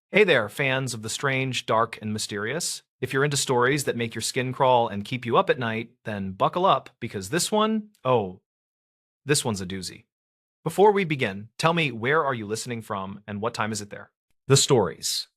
Hey there, fans of the strange, dark, and mysterious. If you're into stories that make your skin crawl and keep you up at night, then buckle up because this one's a doozy. Before we begin, tell me, where are you listening from and what time is it there? The stories.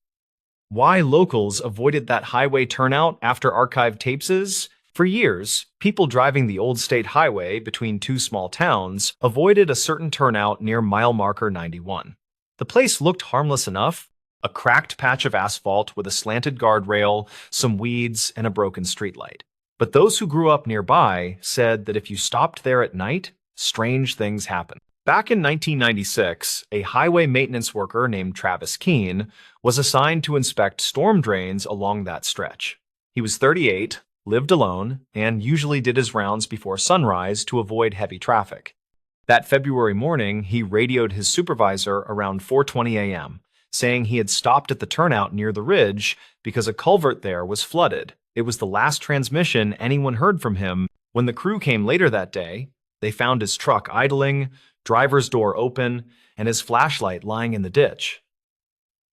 Why locals avoided that highway turnout after archived tapes is, for years, people driving the old state highway between two small towns avoided a certain turnout near mile marker 91. The place looked harmless enough, a cracked patch of asphalt with a slanted guardrail, some weeds, and a broken streetlight. But those who grew up nearby said that if you stopped there at night, strange things happened. Back in 1996, a highway maintenance worker named Travis Keene was assigned to inspect storm drains along that stretch. He was 38, lived alone, and usually did his rounds before sunrise to avoid heavy traffic. That February morning, he radioed his supervisor around 4:20 a.m., saying he had stopped at the turnout near the ridge because a culvert there was flooded. It was the last transmission anyone heard from him. When the crew came later that day, they found his truck idling, driver's door open, and his flashlight lying in the ditch.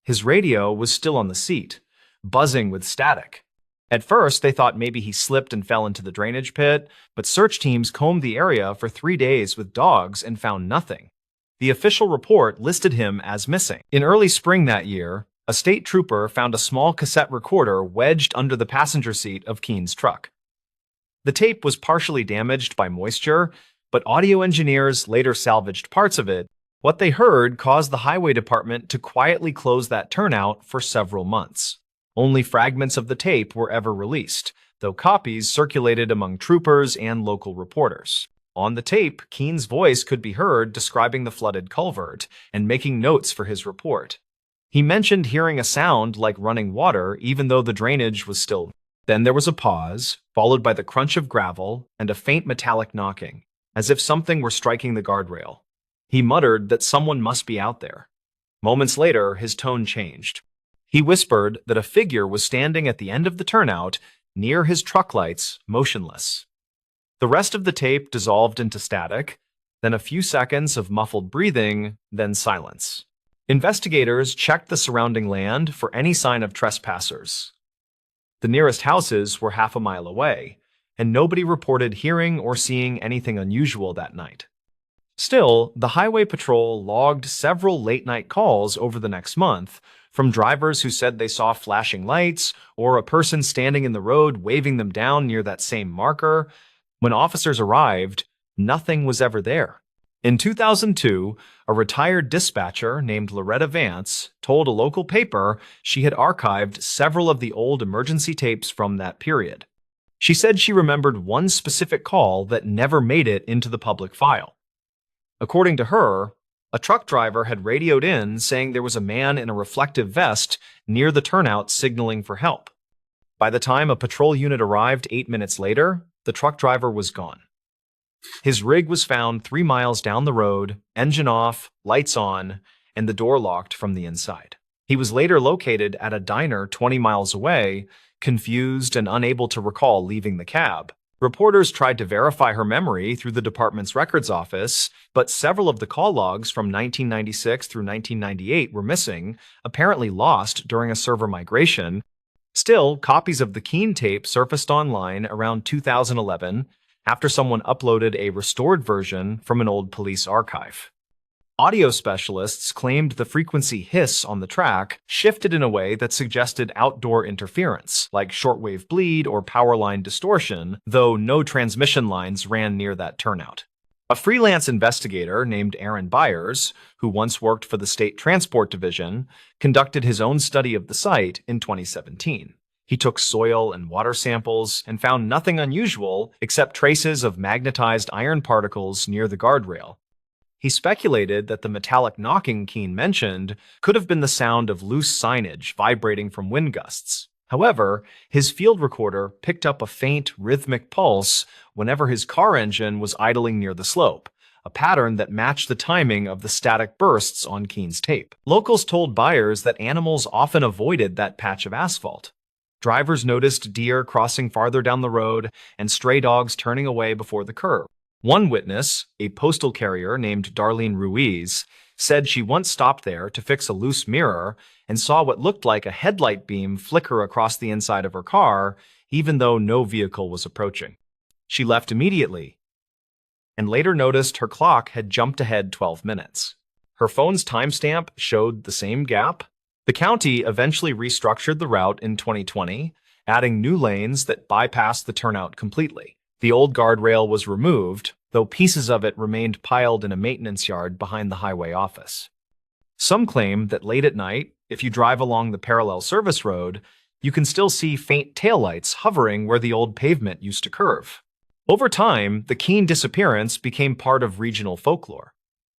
His radio was still on the seat, buzzing with static. At first, they thought maybe he slipped and fell into the drainage pit, but search teams combed the area for 3 days with dogs and found nothing. The official report listed him as missing. In early spring that year, a state trooper found a small cassette recorder wedged under the passenger seat of Keene's truck. The tape was partially damaged by moisture, but audio engineers later salvaged parts of it. What they heard caused the highway department to quietly close that turnout for several months. Only fragments of the tape were ever released, though copies circulated among troopers and local reporters. On the tape, Keene's voice could be heard describing the flooded culvert and making notes for his report. He mentioned hearing a sound like running water even though the drainage was still. Then there was a pause, followed by the crunch of gravel and a faint metallic knocking, as if something were striking the guardrail. He muttered that someone must be out there. Moments later, his tone changed. He whispered that a figure was standing at the end of the turnout, near his truck lights, motionless. The rest of the tape dissolved into static, then a few seconds of muffled breathing, then silence. Investigators checked the surrounding land for any sign of trespassers. The nearest houses were half a mile away, and nobody reported hearing or seeing anything unusual that night. Still, the highway patrol logged several late-night calls over the next month from drivers who said they saw flashing lights or a person standing in the road waving them down near that same marker. When officers arrived, nothing was ever there. In 2002, a retired dispatcher named Loretta Vance told a local paper she had archived several of the old emergency tapes from that period. She said she remembered one specific call that never made it into the public file. According to her, a truck driver had radioed in saying there was a man in a reflective vest near the turnout signaling for help. By the time a patrol unit arrived 8 minutes later, the truck driver was gone. His rig was found 3 miles down the road, engine off, lights on, and the door locked from the inside. He was later located at a diner 20 miles away, confused and unable to recall leaving the cab. Reporters tried to verify her memory through the department's records office, but several of the call logs from 1996 through 1998 were missing, apparently lost during a server migration. Still, copies of the Keene tape surfaced online around 2011 after someone uploaded a restored version from an old police archive. Audio specialists claimed the frequency hiss on the track shifted in a way that suggested outdoor interference, like shortwave bleed or power line distortion, though no transmission lines ran near that turnout. A freelance investigator named Aaron Byers, who once worked for the State Transport Division, conducted his own study of the site in 2017. He took soil and water samples and found nothing unusual except traces of magnetized iron particles near the guardrail. He speculated that the metallic knocking Keene mentioned could have been the sound of loose signage vibrating from wind gusts. However, his field recorder picked up a faint, rhythmic pulse whenever his car engine was idling near the slope, a pattern that matched the timing of the static bursts on Keene's tape. Locals told Byers that animals often avoided that patch of asphalt. Drivers noticed deer crossing farther down the road and stray dogs turning away before the curve. One witness, a postal carrier named Darlene Ruiz, said she once stopped there to fix a loose mirror and saw what looked like a headlight beam flicker across the inside of her car, even though no vehicle was approaching. She left immediately and later noticed her clock had jumped ahead 12 minutes. Her phone's timestamp showed the same gap. The county eventually restructured the route in 2020, adding new lanes that bypassed the turnout completely. The old guardrail was removed, though pieces of it remained piled in a maintenance yard behind the highway office. Some claim that late at night, if you drive along the parallel service road, you can still see faint taillights hovering where the old pavement used to curve. Over time, the Keene disappearance became part of regional folklore,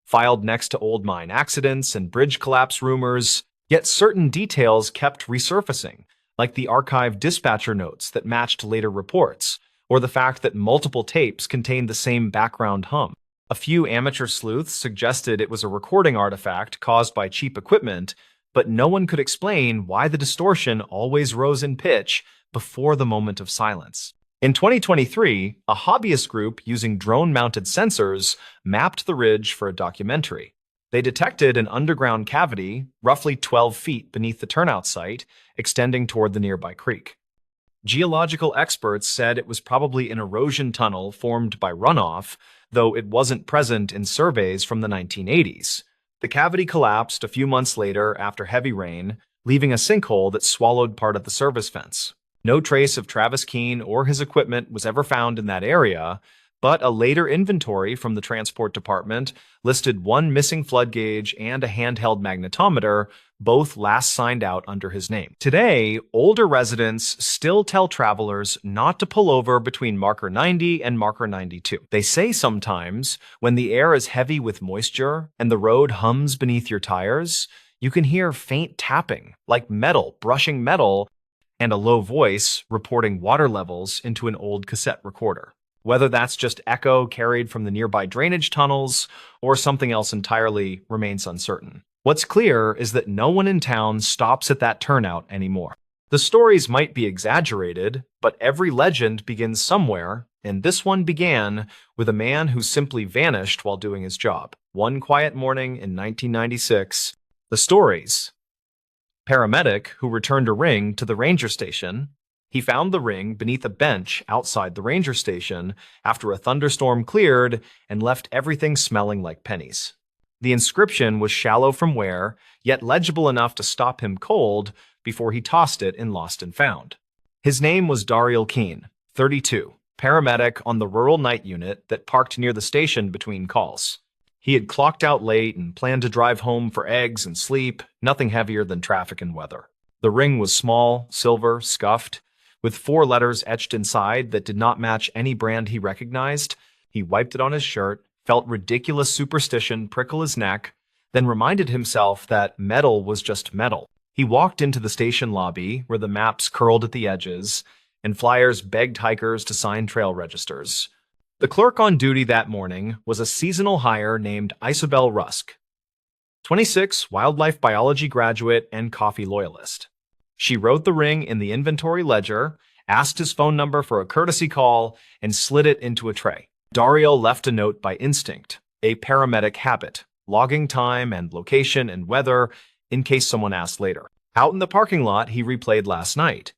filed next to old mine accidents and bridge collapse rumors, yet certain details kept resurfacing, like the archived dispatcher notes that matched later reports, or the fact that multiple tapes contained the same background hum. A few amateur sleuths suggested it was a recording artifact caused by cheap equipment, but no one could explain why the distortion always rose in pitch before the moment of silence. In 2023, a hobbyist group using drone-mounted sensors mapped the ridge for a documentary. They detected an underground cavity, roughly 12 feet beneath the turnout site, extending toward the nearby creek. Geological experts said it was probably an erosion tunnel formed by runoff, though it wasn't present in surveys from the 1980s. The cavity collapsed a few months later after heavy rain, leaving a sinkhole that swallowed part of the service fence. No trace of Travis Keene or his equipment was ever found in that area, but a later inventory from the transport department listed one missing flood gauge and a handheld magnetometer, both last signed out under his name. Today, older residents still tell travelers not to pull over between marker 90 and marker 92. They say sometimes, when the air is heavy with moisture and the road hums beneath your tires, you can hear faint tapping, like metal brushing metal, and a low voice reporting water levels into an old cassette recorder. Whether that's just echo carried from the nearby drainage tunnels or something else entirely remains uncertain. What's clear is that no one in town stops at that turnout anymore. The stories might be exaggerated, but every legend begins somewhere, and this one began with a man who simply vanished while doing his job. One quiet morning in 1996, the stories. Paramedic who returned a ring to the ranger station. He found the ring beneath a bench outside the ranger station after a thunderstorm cleared and left everything smelling like pennies. The inscription was shallow from wear, yet legible enough to stop him cold before he tossed it in Lost and Found. His name was Daryl Keene, 32, paramedic on the rural night unit that parked near the station between calls. He had clocked out late and planned to drive home for eggs and sleep, nothing heavier than traffic and weather. The ring was small, silver, scuffed, with 4 letters etched inside that did not match any brand he recognized. He wiped it on his shirt, felt ridiculous superstition prickle his neck, then reminded himself that metal was just metal. He walked into the station lobby where the maps curled at the edges and flyers begged hikers to sign trail registers. The clerk on duty that morning was a seasonal hire named Isabel Rusk, 26, wildlife biology graduate and coffee loyalist. She wrote the ring in the inventory ledger, asked his phone number for a courtesy call, and slid it into a tray. Dario left a note by instinct, a paramedic habit, logging time and location and weather in case someone asked later. Out in the parking lot, he replayed last night,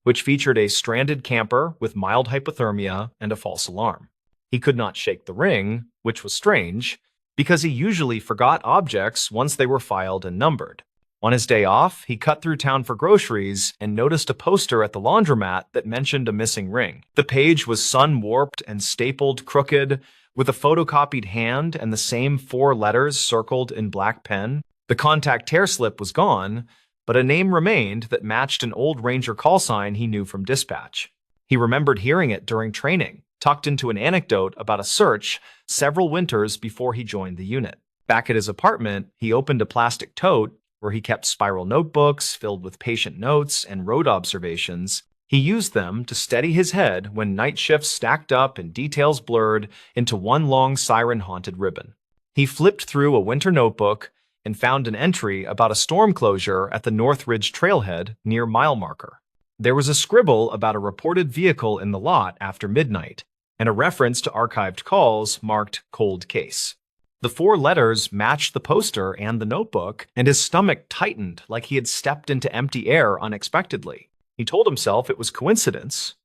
which featured a stranded camper with mild hypothermia and a false alarm. He could not shake the ring, which was strange, because he usually forgot objects once they were filed and numbered. On his day off, he cut through town for groceries and noticed a poster at the laundromat that mentioned a missing ring. The page was sun-warped and stapled crooked, with a photocopied hand and the same 4 letters circled in black pen. The contact tear slip was gone, but a name remained that matched an old Ranger call sign he knew from dispatch. He remembered hearing it during training, tucked into an anecdote about a search several winters before he joined the unit. Back at his apartment, he opened a plastic tote where he kept spiral notebooks filled with patient notes and road observations. He used them to steady his head when night shifts stacked up and details blurred into one long siren-haunted ribbon. He flipped through a winter notebook and found an entry about a storm closure at the North Ridge trailhead near mile marker. There was a scribble about a reported vehicle in the lot after midnight, and a reference to archived calls marked cold case. The four letters matched the poster and the notebook, and his stomach tightened like he had stepped into empty air unexpectedly. He told himself it was coincidence.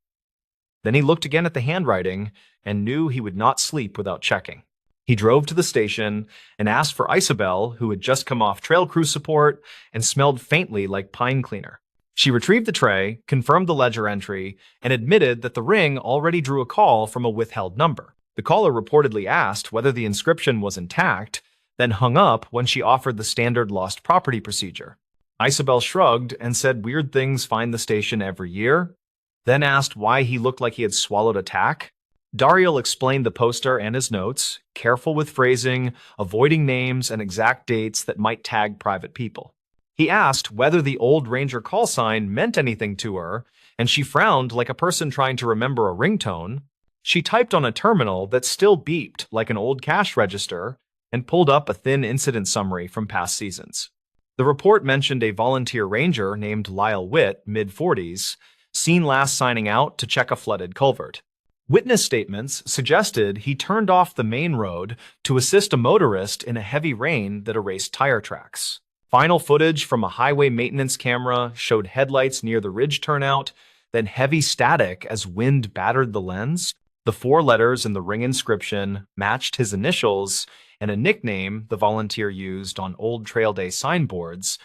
Then he looked again at the handwriting and knew he would not sleep without checking. He drove to the station and asked for Isabel, who had just come off trail crew support and smelled faintly like pine cleaner. She retrieved the tray, confirmed the ledger entry, and admitted that the ring already drew a call from a withheld number. The caller reportedly asked whether the inscription was intact, then hung up when she offered the standard lost property procedure. Isabel shrugged and said weird things find the station every year, then asked why he looked like he had swallowed a tack. Daryl explained the poster and his notes, careful with phrasing, avoiding names and exact dates that might tag private people. He asked whether the old Ranger call sign meant anything to her, and she frowned like a person trying to remember a ringtone. She typed on a terminal that still beeped like an old cash register and pulled up a thin incident summary from past seasons. The report mentioned a volunteer ranger named Lyle Witt, mid-40s, seen last signing out to check a flooded culvert. Witness statements suggested he turned off the main road to assist a motorist in a heavy rain that erased tire tracks. Final footage from a highway maintenance camera showed headlights near the ridge turnout, then heavy static as wind battered the lens. The four letters in the ring inscription matched his initials and a nickname the volunteer used on old trail day signboards.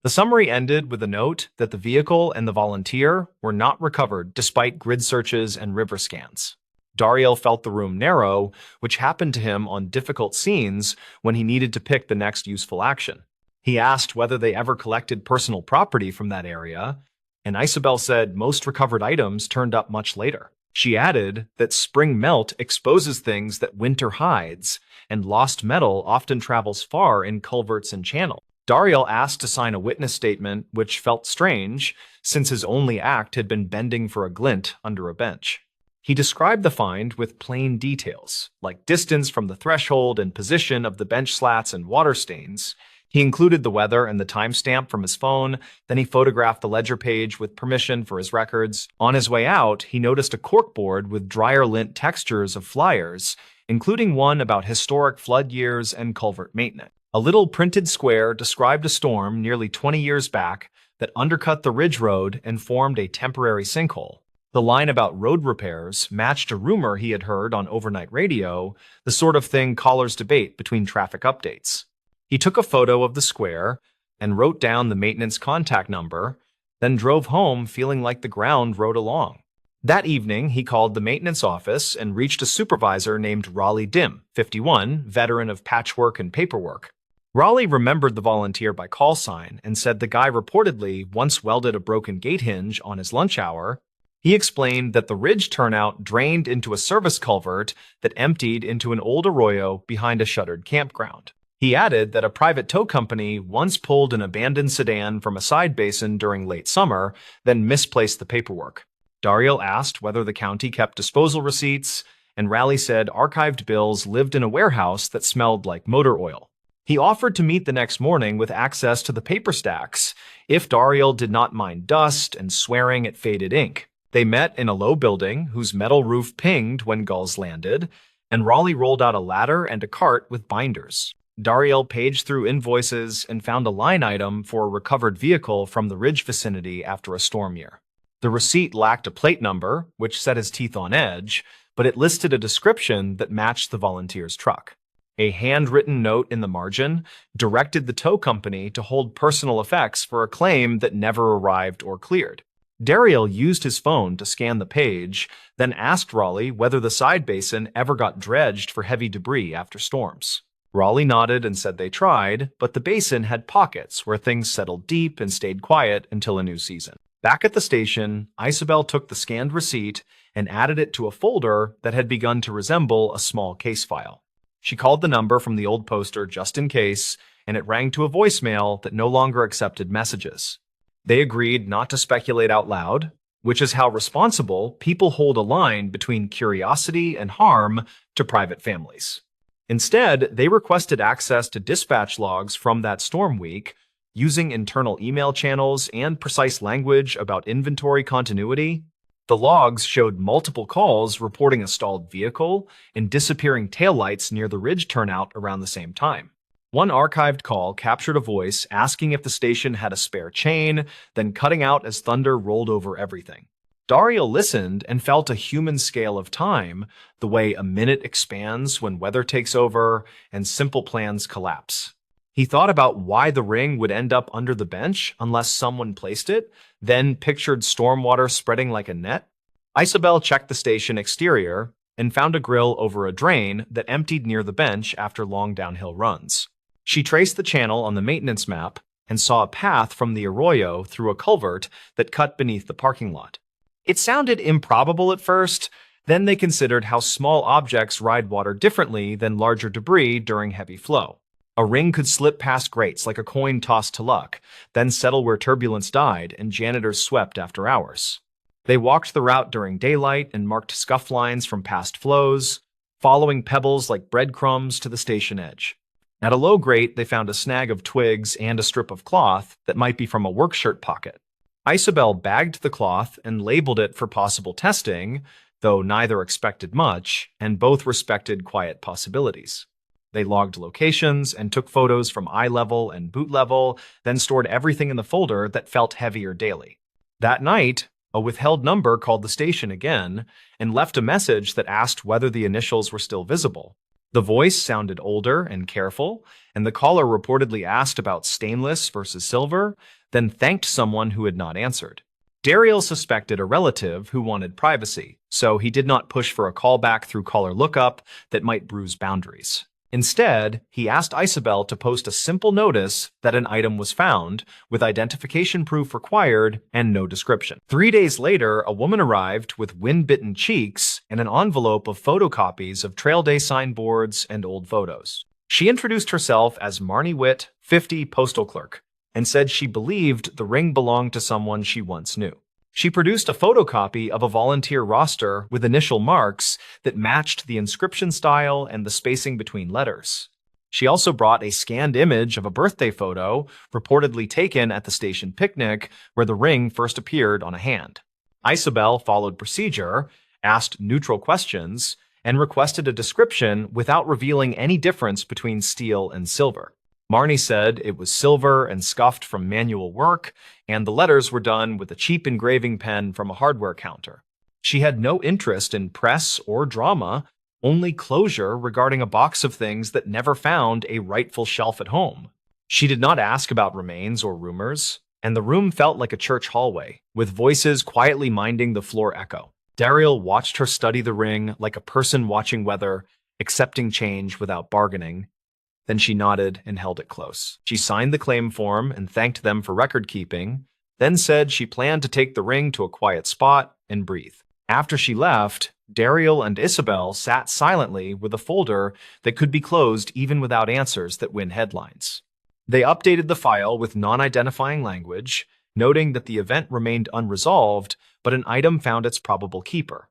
The summary ended with a note that the vehicle and the volunteer were not recovered despite grid searches and river scans. Daryl felt the room narrow, which happened to him on difficult scenes when he needed to pick the next useful action. He asked whether they ever collected personal property from that area, and Isabel said most recovered items turned up much later. She added that spring melt exposes things that winter hides, and lost metal often travels far in culverts and channels. Daryl asked to sign a witness statement, which felt strange, since his only act had been bending for a glint under a bench. He described the find with plain details, like distance from the threshold and position of the bench slats and water stains. He included the weather and the timestamp from his phone, then he photographed the ledger page with permission for his records. On his way out, he noticed a corkboard with dryer lint textures of flyers, including one about historic flood years and culvert maintenance. A little printed square described a storm nearly 20 years back that undercut the ridge road and formed a temporary sinkhole. The line about road repairs matched a rumor he had heard on overnight radio, the sort of thing callers debate between traffic updates. He took a photo of the square and wrote down the maintenance contact number, then drove home feeling like the ground rode along. That evening, he called the maintenance office and reached a supervisor named Raleigh Dim, 51, veteran of patchwork and paperwork. Raleigh remembered the volunteer by call sign and said the guy reportedly once welded a broken gate hinge on his lunch hour. He explained that the ridge turnout drained into a service culvert that emptied into an old arroyo behind a shuttered campground. He added that a private tow company once pulled an abandoned sedan from a side basin during late summer, then misplaced the paperwork. Daryl asked whether the county kept disposal receipts, and Raleigh said archived bills lived in a warehouse that smelled like motor oil. He offered to meet the next morning with access to the paper stacks if Daryl did not mind dust and swearing at faded ink. They met in a low building whose metal roof pinged when gulls landed, and Raleigh rolled out a ladder and a cart with binders. Daryl paged through invoices and found a line item for a recovered vehicle from the ridge vicinity after a storm year. The receipt lacked a plate number, which set his teeth on edge, but it listed a description that matched the volunteer's truck. A handwritten note in the margin directed the tow company to hold personal effects for a claim that never arrived or cleared. Daryl used his phone to scan the page, then asked Raleigh whether the side basin ever got dredged for heavy debris after storms. Raleigh nodded and said they tried, but the basin had pockets where things settled deep and stayed quiet until a new season. Back at the station, Isabel took the scanned receipt and added it to a folder that had begun to resemble a small case file. She called the number from the old poster just in case, and it rang to a voicemail that no longer accepted messages. They agreed not to speculate out loud, which is how responsible people hold a line between curiosity and harm to private families. Instead, they requested access to dispatch logs from that storm week, using internal email channels and precise language about inventory continuity. The logs showed multiple calls reporting a stalled vehicle and disappearing taillights near the ridge turnout around the same time. One archived call captured a voice asking if the station had a spare chain, then cutting out as thunder rolled over everything. Dario listened and felt a human scale of time, the way a minute expands when weather takes over and simple plans collapse. He thought about why the ring would end up under the bench unless someone placed it, then pictured stormwater spreading like a net. Isabel checked the station exterior and found a grill over a drain that emptied near the bench after long downhill runs. She traced the channel on the maintenance map and saw a path from the arroyo through a culvert that cut beneath the parking lot. It sounded improbable at first, then they considered how small objects ride water differently than larger debris during heavy flow. A ring could slip past grates like a coin tossed to luck, then settle where turbulence died and janitors swept after hours. They walked the route during daylight and marked scuff lines from past flows, following pebbles like breadcrumbs to the station edge. At a low grate, they found a snag of twigs and a strip of cloth that might be from a work shirt pocket. Isabel bagged the cloth and labeled it for possible testing, though neither expected much, and both respected quiet possibilities. They logged locations and took photos from eye level and boot level, then stored everything in the folder that felt heavier daily. That night, a withheld number called the station again and left a message that asked whether the initials were still visible. The voice sounded older and careful, and the caller reportedly asked about stainless versus silver, then thanked someone who had not answered. Daryl suspected a relative who wanted privacy, so he did not push for a callback through caller lookup that might bruise boundaries. Instead, he asked Isabel to post a simple notice that an item was found, with identification proof required and no description. 3 days later, a woman arrived with wind-bitten cheeks and an envelope of photocopies of Trail Day signboards and old photos. She introduced herself as Marnie Witt, 50, postal clerk, and said she believed the ring belonged to someone she once knew. She produced a photocopy of a volunteer roster with initial marks that matched the inscription style and the spacing between letters. She also brought a scanned image of a birthday photo reportedly taken at the station picnic where the ring first appeared on a hand. Isabel followed procedure, asked neutral questions, and requested a description without revealing any difference between steel and silver. Marnie said it was silver and scuffed from manual work, and the letters were done with a cheap engraving pen from a hardware counter. She had no interest in press or drama, only closure regarding a box of things that never found a rightful shelf at home. She did not ask about remains or rumors, and the room felt like a church hallway, with voices quietly minding the floor echo. Daryl watched her study the ring like a person watching weather, accepting change without bargaining. Then she nodded and held it close. She signed the claim form and thanked them for record-keeping, then said she planned to take the ring to a quiet spot and breathe. After she left, Daryl and Isabel sat silently with a folder that could be closed even without answers that win headlines. They updated the file with non-identifying language, noting that the event remained unresolved, but an item found its probable keeper.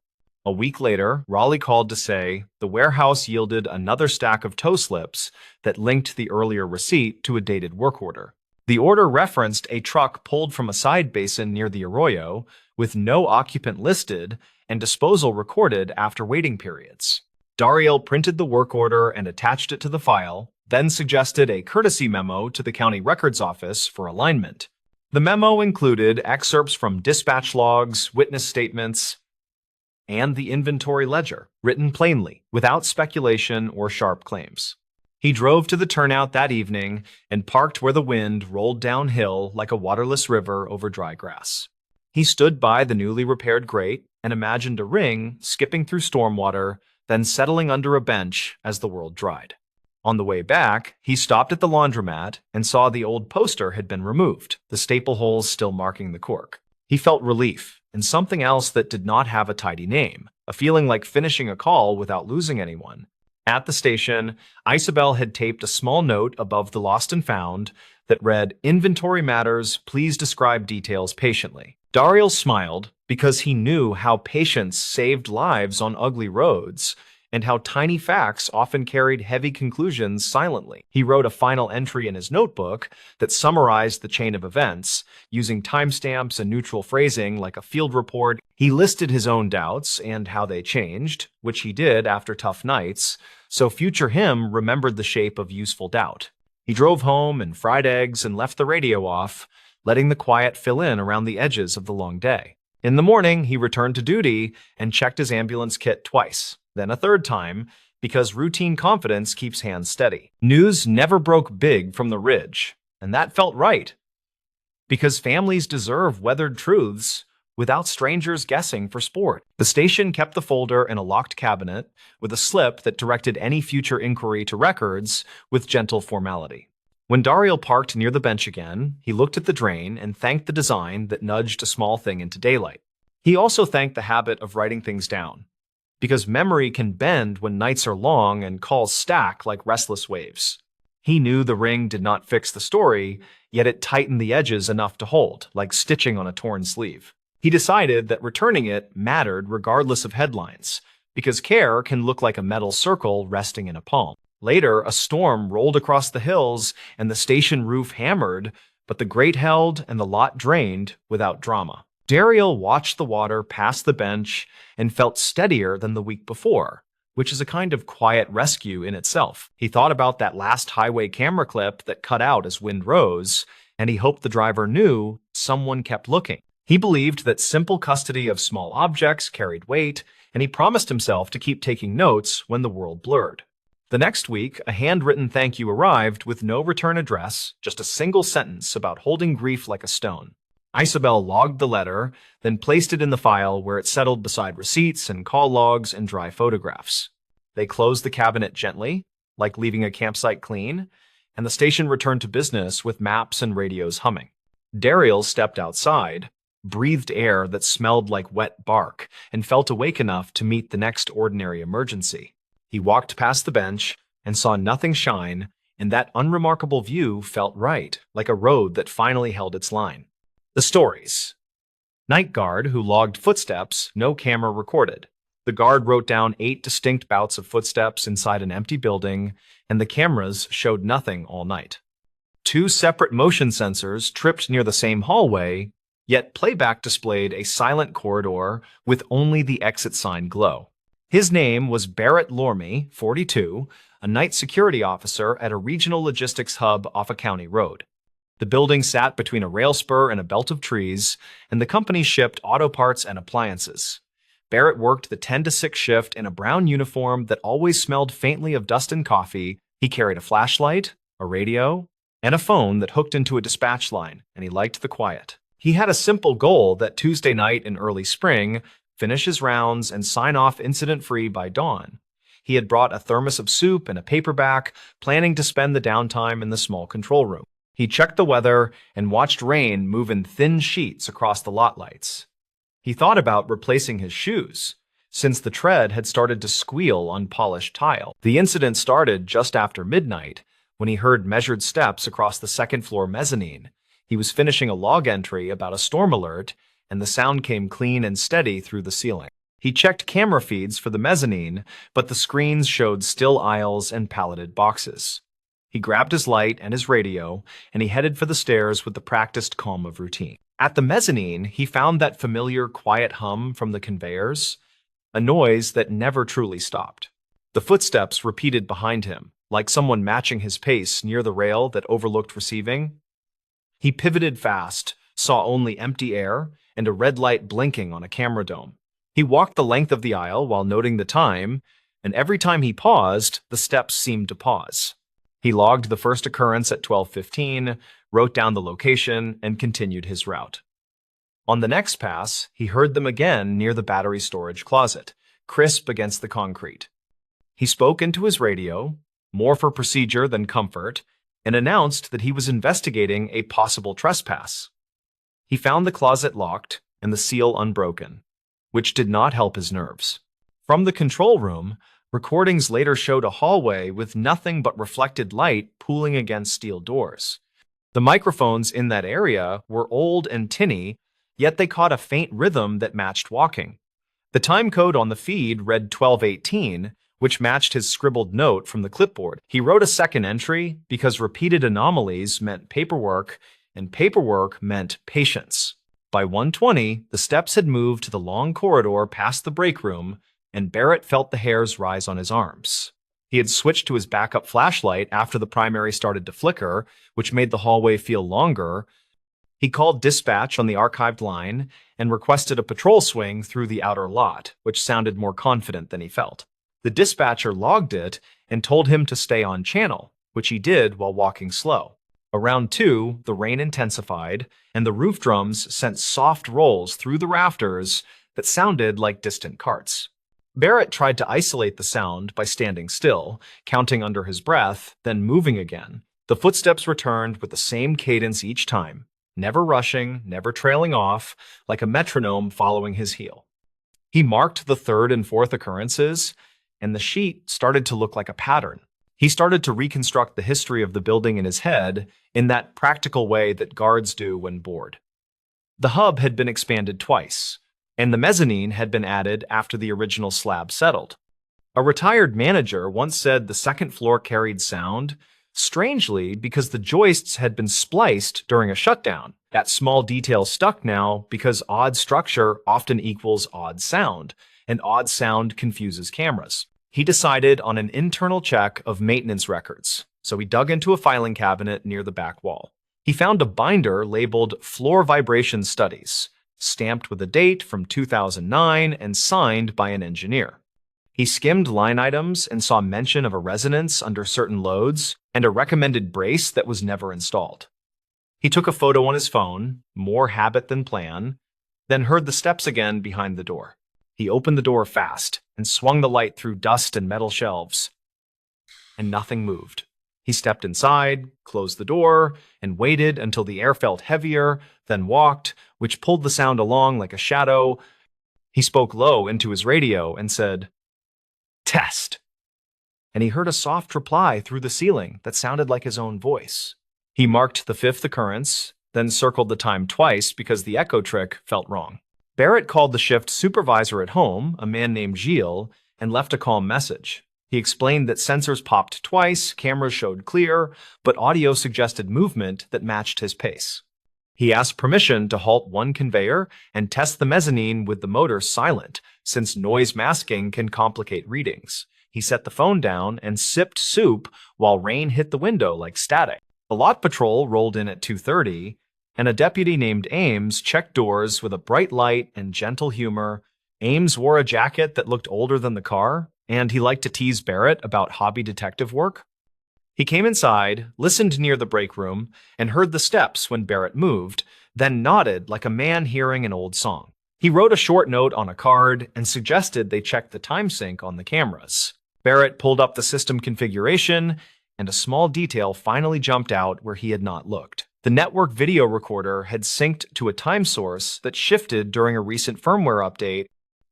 A week later, Raleigh called to say the warehouse yielded another stack of tow slips that linked the earlier receipt to a dated work order. The order referenced a truck pulled from a side basin near the arroyo, with no occupant listed and disposal recorded after waiting periods. Daryl printed the work order and attached it to the file, then suggested a courtesy memo to the county records office for alignment. The memo included excerpts from dispatch logs, witness statements, and the inventory ledger, written plainly, without speculation or sharp claims. He drove to the turnout that evening and parked where the wind rolled downhill like a waterless river over dry grass. He stood by the newly repaired grate and imagined a ring skipping through stormwater, then settling under a bench as the world dried. On the way back, he stopped at the laundromat and saw the old poster had been removed, the staple holes still marking the cork. He felt relief, and something else that did not have a tidy name, a feeling like finishing a call without losing anyone. At the station, Isabel had taped a small note above the lost and found that read, "Inventory matters, please describe details patiently." Daryl smiled because he knew how patience saved lives on ugly roads, and how tiny facts often carried heavy conclusions silently. He wrote a final entry in his notebook that summarized the chain of events, using timestamps and neutral phrasing like a field report. He listed his own doubts and how they changed, which he did after tough nights, so future him remembered the shape of useful doubt. He drove home and fried eggs and left the radio off, letting the quiet fill in around the edges of the long day. In the morning, he returned to duty and checked his ambulance kit twice, then a third time, because routine confidence keeps hands steady. News never broke big from the ridge, and that felt right. Because families deserve weathered truths without strangers guessing for sport. The station kept the folder in a locked cabinet with a slip that directed any future inquiry to records with gentle formality. When Daryl parked near the bench again, he looked at the drain and thanked the design that nudged a small thing into daylight. He also thanked the habit of writing things down, because memory can bend when nights are long and calls stack like restless waves. He knew the ring did not fix the story, yet it tightened the edges enough to hold, like stitching on a torn sleeve. He decided that returning it mattered regardless of headlines, because care can look like a metal circle resting in a palm. Later, a storm rolled across the hills and the station roof hammered, but the grate held and the lot drained without drama. Daryl watched the water pass the bench and felt steadier than the week before, which is a kind of quiet rescue in itself. He thought about that last highway camera clip that cut out as wind rose, and he hoped the driver knew someone kept looking. He believed that simple custody of small objects carried weight, and he promised himself to keep taking notes when the world blurred. The next week, a handwritten thank you arrived with no return address, just a single sentence about holding grief like a stone. Isabel logged the letter, then placed it in the file where it settled beside receipts and call logs and dry photographs. They closed the cabinet gently, like leaving a campsite clean, and the station returned to business with maps and radios humming. Daryl stepped outside, breathed air that smelled like wet bark, and felt awake enough to meet the next ordinary emergency. He walked past the bench and saw nothing shine, and that unremarkable view felt right, like a road that finally held its line. The stories. Night guard who logged footsteps, no camera recorded. The guard wrote down 8 distinct bouts of footsteps inside an empty building, and the cameras showed nothing all night. 2 separate motion sensors tripped near the same hallway, yet playback displayed a silent corridor with only the exit sign glow. His name was Barrett Lorme, 42, a night security officer at a regional logistics hub off a county road. The building sat between a rail spur and a belt of trees, and the company shipped auto parts and appliances. Barrett worked the 10 to 6 shift in a brown uniform that always smelled faintly of dust and coffee. He carried a flashlight, a radio, and a phone that hooked into a dispatch line, and he liked the quiet. He had a simple goal that Tuesday night in early spring, finish his rounds and sign off incident-free by dawn. He had brought a thermos of soup and a paperback, planning to spend the downtime in the small control room. He checked the weather and watched rain move in thin sheets across the lot lights. He thought about replacing his shoes, since the tread had started to squeal on polished tile. The incident started just after midnight, when he heard measured steps across the second-floor mezzanine. He was finishing a log entry about a storm alert, and the sound came clean and steady through the ceiling. He checked camera feeds for the mezzanine, but the screens showed still aisles and palleted boxes. He grabbed his light and his radio, and he headed for the stairs with the practiced calm of routine. At the mezzanine, he found that familiar quiet hum from the conveyors, a noise that never truly stopped. The footsteps repeated behind him, like someone matching his pace near the rail that overlooked receiving. He pivoted fast, saw only empty air, and a red light blinking on a camera dome. He walked the length of the aisle while noting the time, and every time he paused, the steps seemed to pause. He logged the first occurrence at 12:15, wrote down the location, and continued his route. On the next pass, he heard them again near the battery storage closet, crisp against the concrete. He spoke into his radio, more for procedure than comfort, and announced that he was investigating a possible trespass. He found the closet locked and the seal unbroken, which did not help his nerves. From the control room, recordings later showed a hallway with nothing but reflected light pooling against steel doors. The microphones in that area were old and tinny, yet they caught a faint rhythm that matched walking. The time code on the feed read 12:18, which matched his scribbled note from the clipboard. He wrote a second entry because repeated anomalies meant paperwork, and paperwork meant patience. By 1:20, the steps had moved to the long corridor past the break room, and Barrett felt the hairs rise on his arms. He had switched to his backup flashlight after the primary started to flicker, which made the hallway feel longer. He called dispatch on the archived line and requested a patrol swing through the outer lot, which sounded more confident than he felt. The dispatcher logged it and told him to stay on channel, which he did while walking slow. Around 2, the rain intensified, and the roof drums sent soft rolls through the rafters that sounded like distant carts. Barrett tried to isolate the sound by standing still, counting under his breath, then moving again. The footsteps returned with the same cadence each time, never rushing, never trailing off, like a metronome following his heel. He marked the third and fourth occurrences, and the sheet started to look like a pattern. He started to reconstruct the history of the building in his head in that practical way that guards do when bored. The hub had been expanded twice, and the mezzanine had been added after the original slab settled. A retired manager once said the second floor carried sound, strangely because the joists had been spliced during a shutdown. That small detail stuck now because odd structure often equals odd sound, and odd sound confuses cameras. He decided on an internal check of maintenance records, so he dug into a filing cabinet near the back wall. He found a binder labeled Floor Vibration Studies, stamped with a date from 2009 and signed by an engineer. He skimmed line items and saw mention of a resonance under certain loads and a recommended brace that was never installed. He took a photo on his phone, more habit than plan, then heard the steps again behind the door. He opened the door fast and swung the light through dust and metal shelves, and nothing moved. He stepped inside, closed the door, and waited until the air felt heavier, then walked, which pulled the sound along like a shadow. He spoke low into his radio and said, "Test." And he heard a soft reply through the ceiling that sounded like his own voice. He marked the fifth occurrence, then circled the time twice because the echo trick felt wrong. Barrett called the shift supervisor at home, a man named Gilles, and left a calm message. He explained that sensors popped twice, cameras showed clear, but audio suggested movement that matched his pace. He asked permission to halt one conveyor and test the mezzanine with the motor silent, since noise masking can complicate readings. He set the phone down and sipped soup while rain hit the window like static. The lot patrol rolled in at 2:30, and a deputy named Ames checked doors with a bright light and gentle humor. Ames wore a jacket that looked older than the car, and he liked to tease Barrett about hobby detective work. He came inside, listened near the break room, and heard the steps when Barrett moved, then nodded like a man hearing an old song. He wrote a short note on a card and suggested they check the time sync on the cameras. Barrett pulled up the system configuration, and a small detail finally jumped out where he had not looked. The network video recorder had synced to a time source that shifted during a recent firmware update.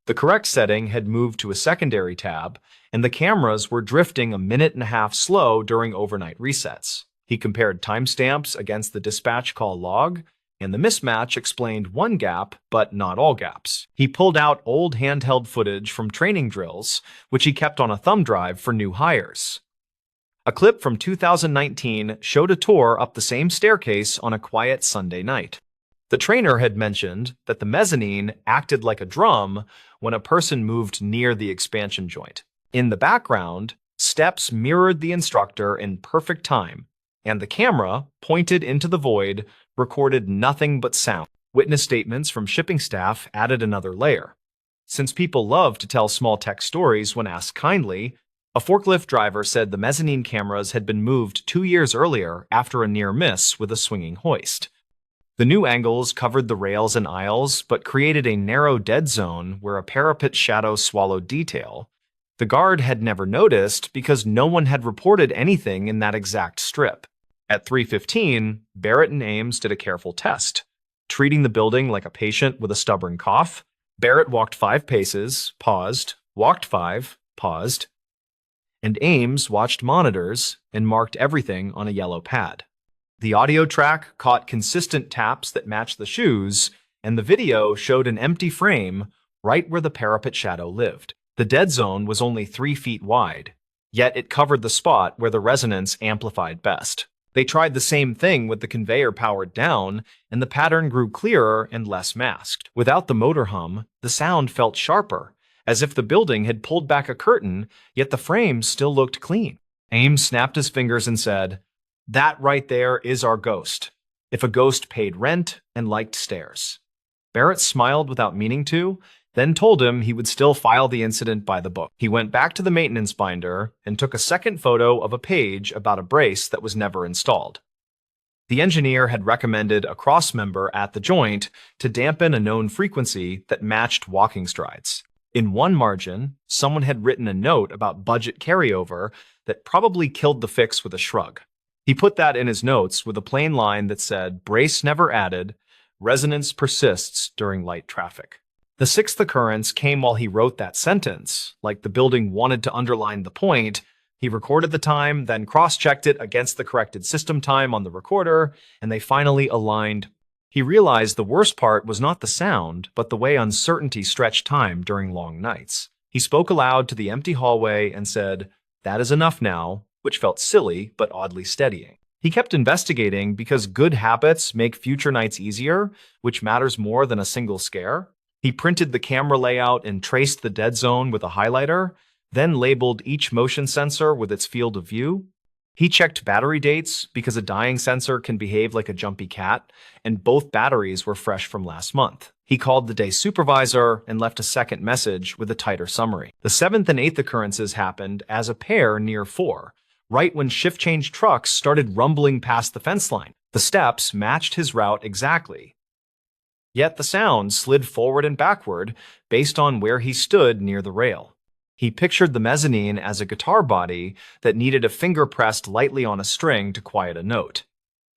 The correct setting had moved to a secondary tab, and the cameras were drifting a minute and a half slow during overnight resets. He compared timestamps against the dispatch call log, and the mismatch explained one gap, but not all gaps. He pulled out old handheld footage from training drills, which he kept on a thumb drive for new hires. A clip from 2019 showed a tour up the same staircase on a quiet Sunday night. The trainer had mentioned that the mezzanine acted like a drum when a person moved near the expansion joint. In the background, steps mirrored the instructor in perfect time, and the camera, pointed into the void, recorded nothing but sound. Witness statements from shipping staff added another layer. Since people love to tell small tech stories when asked kindly, a forklift driver said the mezzanine cameras had been moved 2 years earlier after a near miss with a swinging hoist. The new angles covered the rails and aisles, but created a narrow dead zone where a parapet shadow swallowed detail. The guard had never noticed because no one had reported anything in that exact strip. At 3:15, Barrett and Ames did a careful test. Treating the building like a patient with a stubborn cough, Barrett walked 5 paces, paused, walked 5, paused, and Ames watched monitors and marked everything on a yellow pad. The audio track caught consistent taps that matched the shoes, and the video showed an empty frame right where the parapet shadow lived. The dead zone was only 3 feet wide, yet it covered the spot where the resonance amplified best. They tried the same thing with the conveyor powered down, and the pattern grew clearer and less masked. Without the motor hum, the sound felt sharper, as if the building had pulled back a curtain, yet the frame still looked clean. Ames snapped his fingers and said, "That right there is our ghost. If a ghost paid rent and liked stairs." Barrett smiled without meaning to, then told him he would still file the incident by the book. He went back to the maintenance binder and took a second photo of a page about a brace that was never installed. The engineer had recommended a crossmember at the joint to dampen a known frequency that matched walking strides. In one margin, someone had written a note about budget carryover that probably killed the fix with a shrug. He put that in his notes with a plain line that said, "Brace never added, resonance persists during light traffic." The sixth occurrence came while he wrote that sentence. Like the building wanted to underline the point, he recorded the time, then cross-checked it against the corrected system time on the recorder, and they finally aligned. He realized the worst part was not the sound, but the way uncertainty stretched time during long nights. He spoke aloud to the empty hallway and said, "That is enough now," which felt silly but oddly steadying. He kept investigating because good habits make future nights easier, which matters more than a single scare. He printed the camera layout and traced the dead zone with a highlighter, then labeled each motion sensor with its field of view. He checked battery dates because a dying sensor can behave like a jumpy cat, and both batteries were fresh from last month. He called the day supervisor and left a second message with a tighter summary. The seventh and eighth occurrences happened as a pair near 4, right when shift change trucks started rumbling past the fence line. The steps matched his route exactly. Yet the sound slid forward and backward based on where he stood near the rail. He pictured the mezzanine as a guitar body that needed a finger pressed lightly on a string to quiet a note.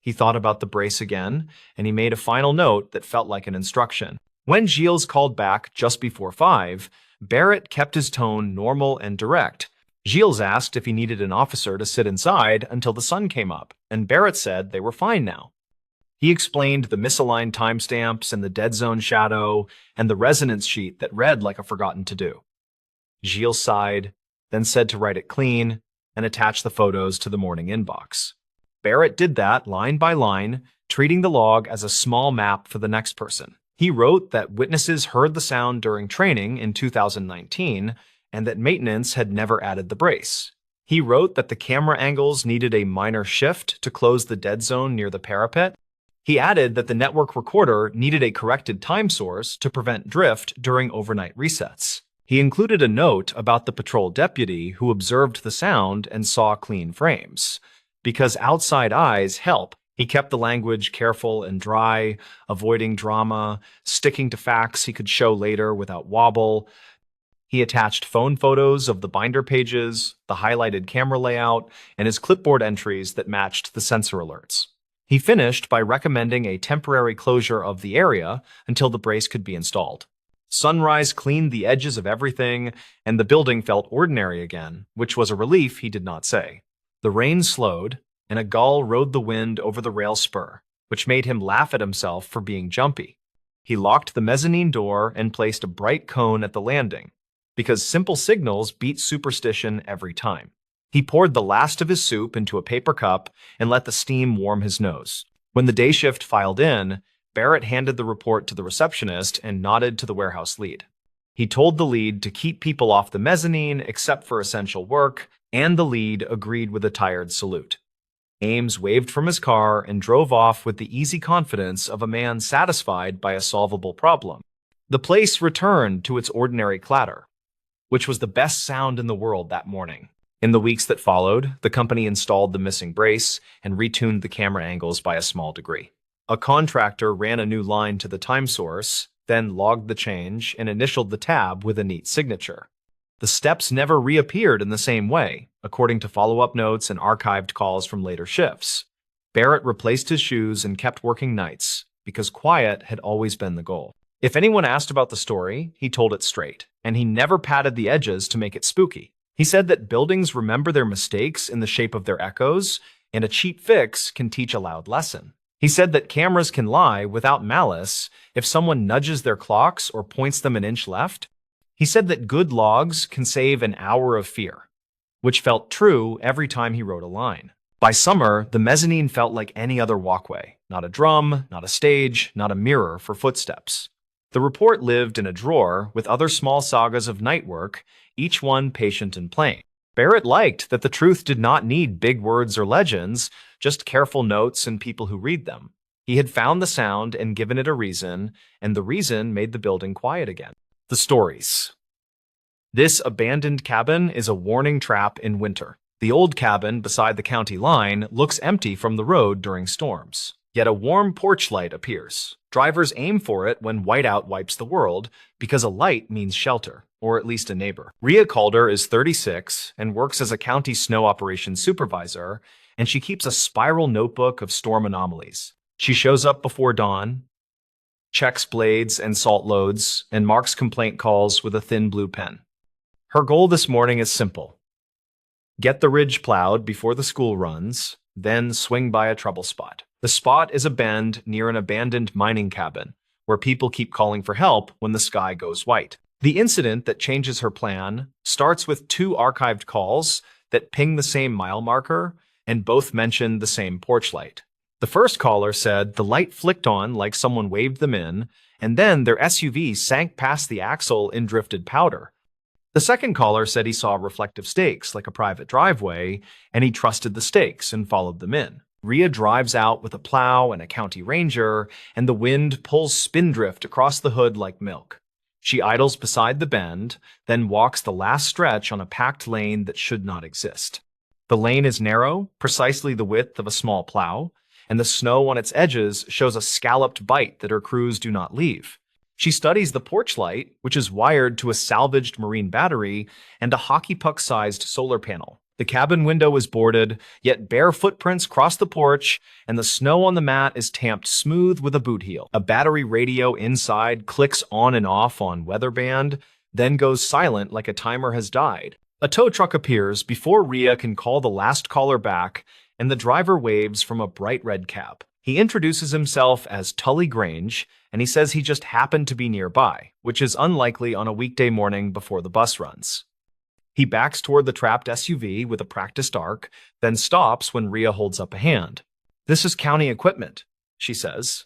He thought about the brace again, and he made a final note that felt like an instruction. When Gilles called back just before 5, Barrett kept his tone normal and direct. Gilles asked if he needed an officer to sit inside until the sun came up, and Barrett said they were fine now. He explained the misaligned timestamps and the dead zone shadow and the resonance sheet that read like a forgotten to-do. Gilles sighed, then said to write it clean and attach the photos to the morning inbox. Barrett did that line by line, treating the log as a small map for the next person. He wrote that witnesses heard the sound during training in 2019 and that maintenance had never added the brace. He wrote that the camera angles needed a minor shift to close the dead zone near the parapet. He added that the network recorder needed a corrected time source to prevent drift during overnight resets. He included a note about the patrol deputy who observed the sound and saw clean frames. Because outside eyes help, he kept the language careful and dry, avoiding drama, sticking to facts he could show later without wobble. He attached phone photos of the binder pages, the highlighted camera layout, and his clipboard entries that matched the sensor alerts. He finished by recommending a temporary closure of the area until the brace could be installed. Sunrise cleaned the edges of everything, and the building felt ordinary again, which was a relief he did not say. The rain slowed, and a gull rode the wind over the rail spur, which made him laugh at himself for being jumpy. He locked the mezzanine door and placed a bright cone at the landing, because simple signals beat superstition every time. He poured the last of his soup into a paper cup and let the steam warm his nose. When the day shift filed in, Barrett handed the report to the receptionist and nodded to the warehouse lead. He told the lead to keep people off the mezzanine except for essential work, and the lead agreed with a tired salute. Ames waved from his car and drove off with the easy confidence of a man satisfied by a solvable problem. The place returned to its ordinary clatter, which was the best sound in the world that morning. In the weeks that followed, the company installed the missing brace and retuned the camera angles by a small degree. A contractor ran a new line to the time source, then logged the change and initialed the tab with a neat signature. The steps never reappeared in the same way, according to follow-up notes and archived calls from later shifts. Barrett replaced his shoes and kept working nights, because quiet had always been the goal. If anyone asked about the story, he told it straight, and he never padded the edges to make it spooky. He said that buildings remember their mistakes in the shape of their echoes, and a cheap fix can teach a loud lesson. He said that cameras can lie without malice if someone nudges their clocks or points them an inch left. He said that good logs can save an hour of fear, which felt true every time he wrote a line. By summer, the mezzanine felt like any other walkway. Not a drum, not a stage, not a mirror for footsteps. The report lived in a drawer with other small sagas of night work, each one patient and plain. Barrett liked that the truth did not need big words or legends, just careful notes and people who read them. He had found the sound and given it a reason, and the reason made the building quiet again. The stories. This abandoned cabin is a warning trap in winter. The old cabin beside the county line looks empty from the road during storms. Yet a warm porch light appears. Drivers aim for it when whiteout wipes the world because a light means shelter, or at least a neighbor. Rhea Calder is 36 and works as a county snow operations supervisor, and she keeps a spiral notebook of storm anomalies. She shows up before dawn, checks blades and salt loads, and marks complaint calls with a thin blue pen. Her goal this morning is simple. Get the ridge plowed before the school runs, then swing by a trouble spot. The spot is a bend near an abandoned mining cabin, where people keep calling for help when the sky goes white. The incident that changes her plan starts with two archived calls that ping the same mile marker and both mention the same porch light. The first caller said the light flicked on like someone waved them in, and then their SUV sank past the axle in drifted powder. The second caller said he saw reflective stakes like a private driveway, and he trusted the stakes and followed them in. Rhea drives out with a plow and a county ranger, and the wind pulls spindrift across the hood like milk. She idles beside the bend, then walks the last stretch on a packed lane that should not exist. The lane is narrow, precisely the width of a small plow, and the snow on its edges shows a scalloped bite that her crews do not leave. She studies the porch light, which is wired to a salvaged marine battery and a hockey puck-sized solar panel. The cabin window is boarded, yet bare footprints cross the porch, and the snow on the mat is tamped smooth with a boot heel. A battery radio inside clicks on and off on weather band, then goes silent like a timer has died. A tow truck appears before Rhea can call the last caller back, and the driver waves from a bright red cab. He introduces himself as Tully Grange, and he says he just happened to be nearby, which is unlikely on a weekday morning before the bus runs. He backs toward the trapped SUV with a practiced arc, then stops when Rhea holds up a hand. "This is county equipment," she says.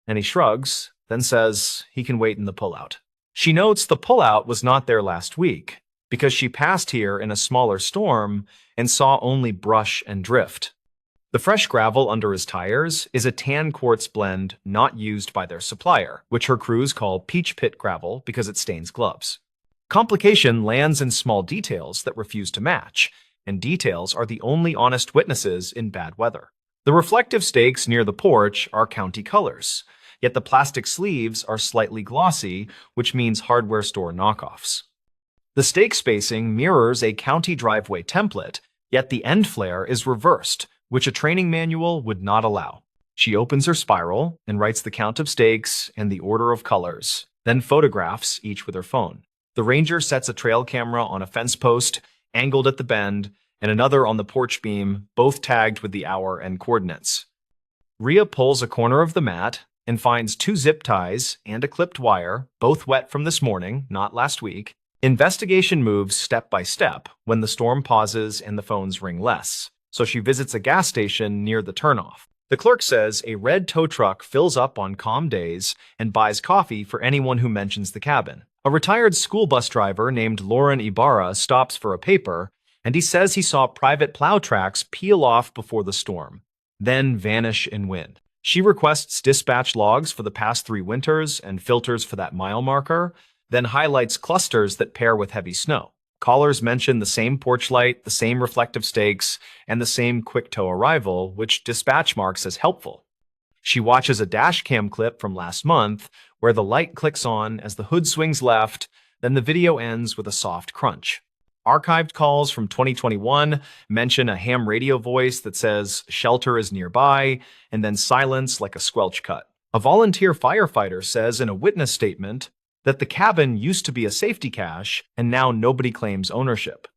And he shrugs, then says he can wait in the pullout. She notes the pullout was not there last week, because she passed here in a smaller storm and saw only brush and drift. The fresh gravel under his tires is a tan quartz blend not used by their supplier, which her crews call peach pit gravel because it stains gloves. Complication lands in small details that refuse to match, and details are the only honest witnesses in bad weather. The reflective stakes near the porch are county colors, yet the plastic sleeves are slightly glossy, which means hardware store knockoffs. The stake spacing mirrors a county driveway template, yet the end flare is reversed, which a training manual would not allow. She opens her spiral and writes the count of stakes and the order of colors, then photographs each with her phone. The ranger sets a trail camera on a fence post, angled at the bend, and another on the porch beam, both tagged with the hour and coordinates. Rhea pulls a corner of the mat and finds 2 zip ties and a clipped wire, both wet from this morning, not last week. Investigation moves step by step when the storm pauses and the phones ring less, so she visits a gas station near the turnoff. The clerk says a red tow truck fills up on calm days and buys coffee for anyone who mentions the cabin. A retired school bus driver named Lauren Ibarra stops for a paper, and he says he saw private plow tracks peel off before the storm, then vanish in wind. She requests dispatch logs for the past 3 winters and filters for that mile marker, then highlights clusters that pair with heavy snow. Callers mention the same porch light, the same reflective stakes, and the same quick tow arrival, which dispatch marks as helpful. She watches a dash cam clip from last month where the light clicks on as the hood swings left, then the video ends with a soft crunch. Archived calls from 2021 mention a ham radio voice that says shelter is nearby, and then silence like a squelch cut. A volunteer firefighter says in a witness statement that the cabin used to be a safety cache and now nobody claims ownership.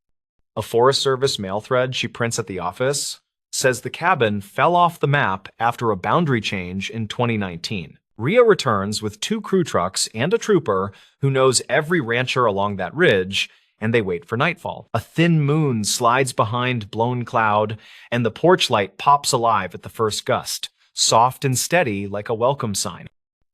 A Forest Service mail thread she prints at the office says the cabin fell off the map after a boundary change in 2019. Rhea returns with 2 crew trucks and a trooper who knows every rancher along that ridge, and they wait for nightfall. A thin moon slides behind blown cloud, and the porch light pops alive at the first gust, soft and steady like a welcome sign.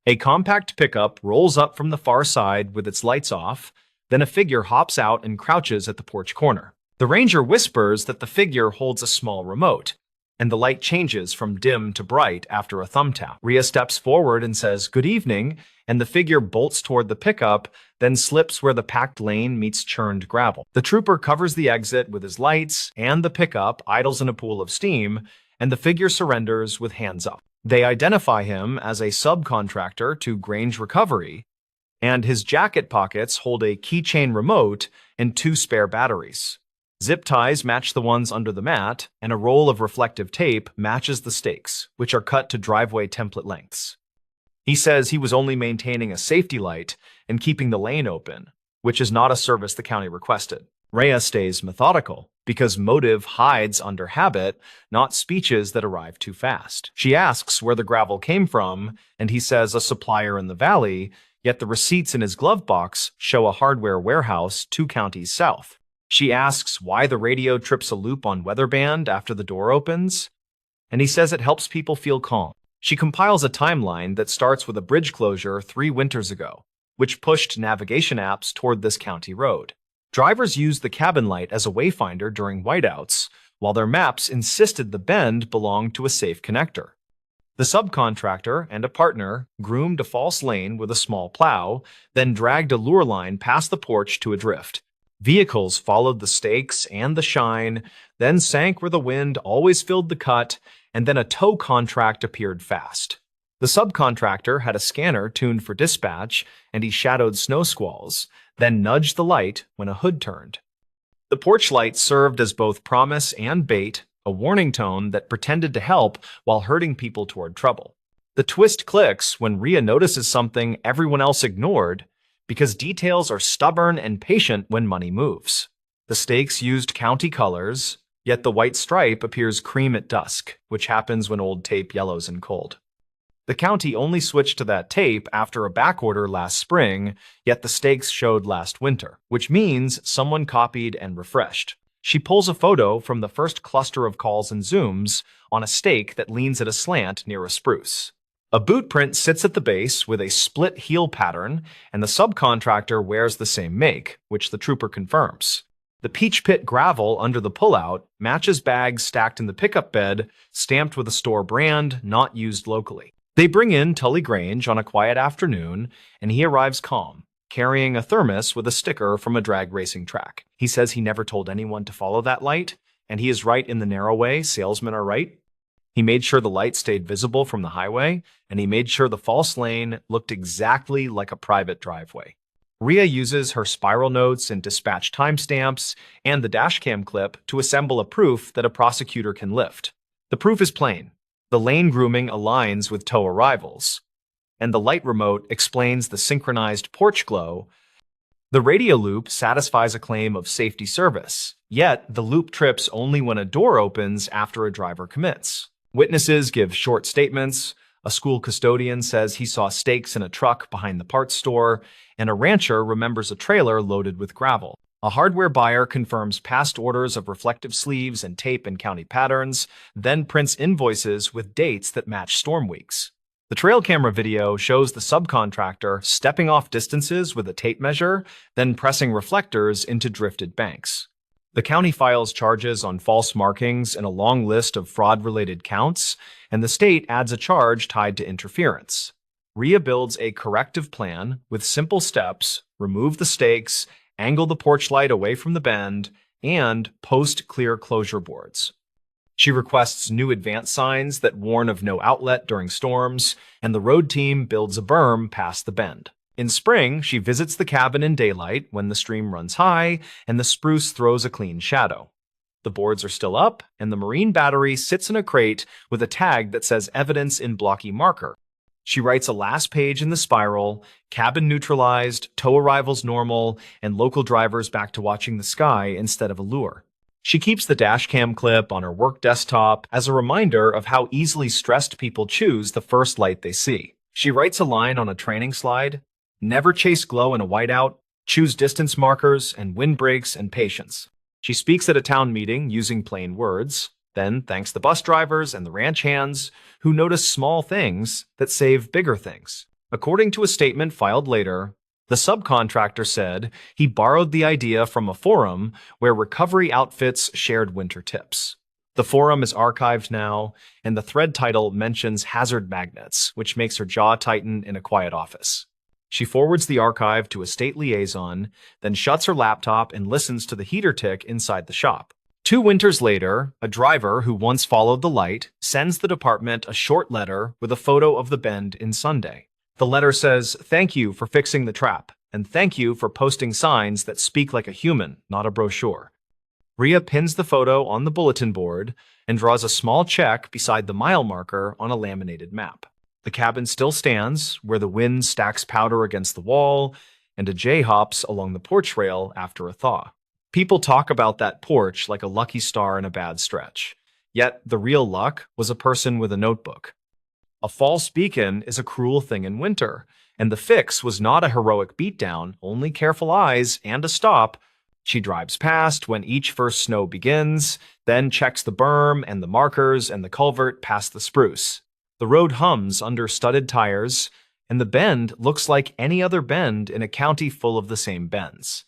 A compact pickup rolls up from the far side with its lights off, then a figure hops out and crouches at the porch corner. The ranger whispers that the figure holds a small remote, and the light changes from dim to bright after a thumb tap. Rhea steps forward and says, "Good evening," and the figure bolts toward the pickup, then slips where the packed lane meets churned gravel. The trooper covers the exit with his lights, and the pickup idles in a pool of steam, and the figure surrenders with hands up. They identify him as a subcontractor to Grange Recovery, and his jacket pockets hold a keychain remote and 2 spare batteries. Zip ties match the ones under the mat, and a roll of reflective tape matches the stakes, which are cut to driveway template lengths. He says he was only maintaining a safety light and keeping the lane open, which is not a service the county requested. Rhea stays methodical, because motive hides under habit, not speeches that arrive too fast. She asks where the gravel came from, and he says a supplier in the valley, yet the receipts in his glove box show a hardware warehouse 2 counties south. She asks why the radio trips a loop on weatherband after the door opens, and he says it helps people feel calm. She compiles a timeline that starts with a bridge closure 3 winters ago, which pushed navigation apps toward this county road. Drivers used the cabin light as a wayfinder during whiteouts, while their maps insisted the bend belonged to a safe connector. The subcontractor and a partner groomed a false lane with a small plow, then dragged a lure line past the porch to a drift. Vehicles followed the stakes and the shine, then sank where the wind always filled the cut, and then a tow contract appeared fast. The subcontractor had a scanner tuned for dispatch, and he shadowed snow squalls, then nudged the light when a hood turned. The porch light served as both promise and bait, a warning tone that pretended to help while herding people toward trouble. The twist clicks when Rhea notices something everyone else ignored, because details are stubborn and patient when money moves. The stakes used county colors, yet the white stripe appears cream at dusk, which happens when old tape yellows in cold. The county only switched to that tape after a backorder last spring, yet the stakes showed last winter, which means someone copied and refreshed. She pulls a photo from the first cluster of calls and zooms on a stake that leans at a slant near a spruce. A boot print sits at the base with a split heel pattern, and the subcontractor wears the same make, which the trooper confirms. The peach pit gravel under the pullout matches bags stacked in the pickup bed, stamped with a store brand not used locally. They bring in Tully Grange on a quiet afternoon, and he arrives calm, carrying a thermos with a sticker from a drag racing track. He says he never told anyone to follow that light, and he is right in the narrow way salesmen are right. He made sure the light stayed visible from the highway, and he made sure the false lane looked exactly like a private driveway. Rhea uses her spiral notes and dispatch timestamps and the dashcam clip to assemble a proof that a prosecutor can lift. The proof is plain. The lane grooming aligns with tow arrivals, and the light remote explains the synchronized porch glow. The radio loop satisfies a claim of safety service, yet the loop trips only when a door opens after a driver commits. Witnesses give short statements. A school custodian says he saw stakes in a truck behind the parts store, and a rancher remembers a trailer loaded with gravel. A hardware buyer confirms past orders of reflective sleeves and tape in county patterns, then prints invoices with dates that match storm weeks. The trail camera video shows the subcontractor stepping off distances with a tape measure, then pressing reflectors into drifted banks. The county files charges on false markings and a long list of fraud-related counts, and the state adds a charge tied to interference. Rhea builds a corrective plan with simple steps: remove the stakes, angle the porch light away from the bend, and post clear closure boards. She requests new advance signs that warn of no outlet during storms, and the road team builds a berm past the bend. In spring, she visits the cabin in daylight when the stream runs high and the spruce throws a clean shadow. The boards are still up, and the marine battery sits in a crate with a tag that says evidence in blocky marker. She writes a last page in the spiral: cabin neutralized, tow arrivals normal, and local drivers back to watching the sky instead of a lure. She keeps the dashcam clip on her work desktop as a reminder of how easily stressed people choose the first light they see. She writes a line on a training slide: never chase glow in a whiteout, choose distance markers and windbreaks and patience. She speaks at a town meeting using plain words, then thanks the bus drivers and the ranch hands who notice small things that save bigger things. According to a statement filed later, the subcontractor said he borrowed the idea from a forum where recovery outfits shared winter tips. The forum is archived now, and the thread title mentions hazard magnets, which makes her jaw tighten in a quiet office. She forwards the archive to a state liaison, then shuts her laptop and listens to the heater tick inside the shop. 2 winters later, a driver who once followed the light sends the department a short letter with a photo of the bend in Sunday. The letter says, "Thank you for fixing the trap, and thank you for posting signs that speak like a human, not a brochure." Rhea pins the photo on the bulletin board and draws a small check beside the mile marker on a laminated map. The cabin still stands, where the wind stacks powder against the wall, and a jay hops along the porch rail after a thaw. People talk about that porch like a lucky star in a bad stretch. Yet the real luck was a person with a notebook. A false beacon is a cruel thing in winter, and the fix was not a heroic beatdown, only careful eyes and a stop. She drives past when each first snow begins, then checks the berm and the markers and the culvert past the spruce. The road hums under studded tires, and the bend looks like any other bend in a county full of the same bends.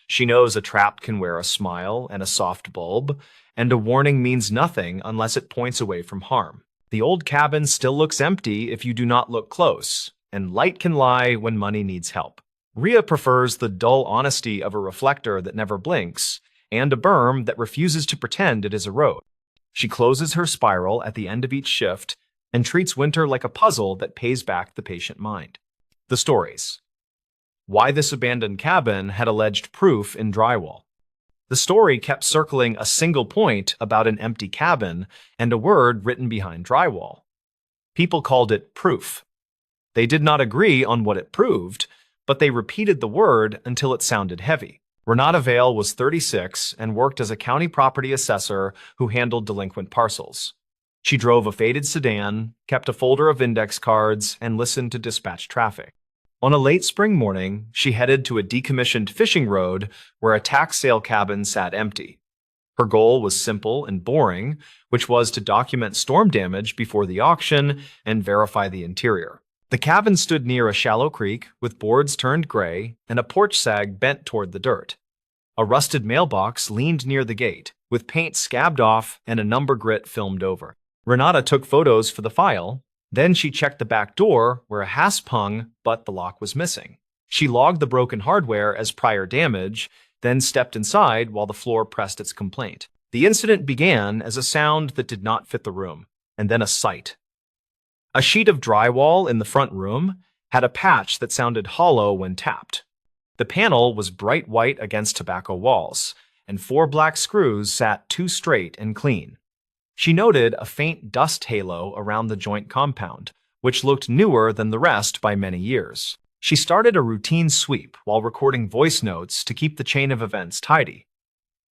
She knows a trap can wear a smile and a soft bulb, and a warning means nothing unless it points away from harm. The old cabin still looks empty if you do not look close, and light can lie when money needs help. Rhea prefers the dull honesty of a reflector that never blinks, and a berm that refuses to pretend it is a road. She closes her spiral at the end of each shift and treats winter like a puzzle that pays back the patient mind. The stories. Why this abandoned cabin had alleged proof in drywall. The story kept circling a single point about an empty cabin and a word written behind drywall. People called it proof. They did not agree on what it proved, but they repeated the word until it sounded heavy. Renata Vale was 36 and worked as a county property assessor who handled delinquent parcels. She drove a faded sedan, kept a folder of index cards, and listened to dispatch traffic. On a late spring morning, she headed to a decommissioned fishing road where a tax sale cabin sat empty. Her goal was simple and boring, which was to document storm damage before the auction and verify the interior. The cabin stood near a shallow creek with boards turned gray and a porch sag bent toward the dirt. A rusted mailbox leaned near the gate, with paint scabbed off and a number grit filmed over. Renata took photos for the file. Then she checked the back door, where a hasp hung, but the lock was missing. She logged the broken hardware as prior damage, then stepped inside while the floor pressed its complaint. The incident began as a sound that did not fit the room, and then a sight. A sheet of drywall in the front room had a patch that sounded hollow when tapped. The panel was bright white against tobacco walls, and 4 black screws sat too straight and clean. She noted a faint dust halo around the joint compound, which looked newer than the rest by many years. She started a routine sweep while recording voice notes to keep the chain of events tidy.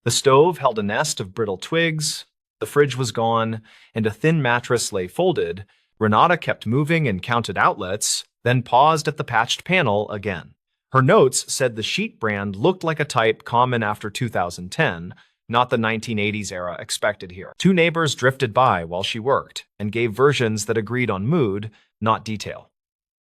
The stove held a nest of brittle twigs, the fridge was gone, and a thin mattress lay folded. Renata kept moving and counted outlets, then paused at the patched panel again. Her notes said the sheet brand looked like a type common after 2010, not the 1980s era expected here. 2 neighbors drifted by while she worked and gave versions that agreed on mood, not detail.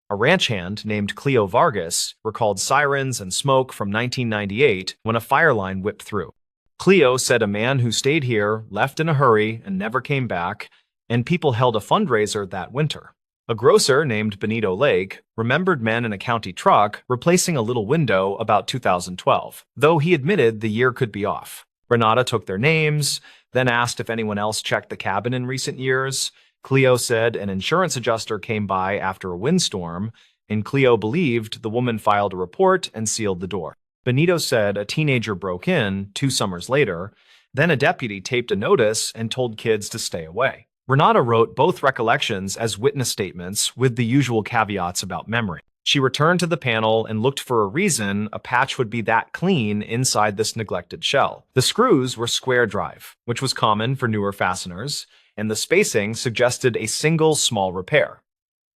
A ranch hand named Cleo Vargas recalled sirens and smoke from 1998 when a fire line whipped through. Cleo said a man who stayed here left in a hurry and never came back, and people held a fundraiser that winter. A grocer named Benito Lake remembered men in a county truck replacing a little window about 2012, though he admitted the year could be off. Renata took their names, then asked if anyone else checked the cabin in recent years. Cleo said an insurance adjuster came by after a windstorm, and Cleo believed the woman filed a report and sealed the door. Benito said a teenager broke in 2 summers later, then a deputy taped a notice and told kids to stay away. Renata wrote both recollections as witness statements with the usual caveats about memory. She returned to the panel and looked for a reason a patch would be that clean inside this neglected shell. The screws were square drive, which was common for newer fasteners, and the spacing suggested a single small repair.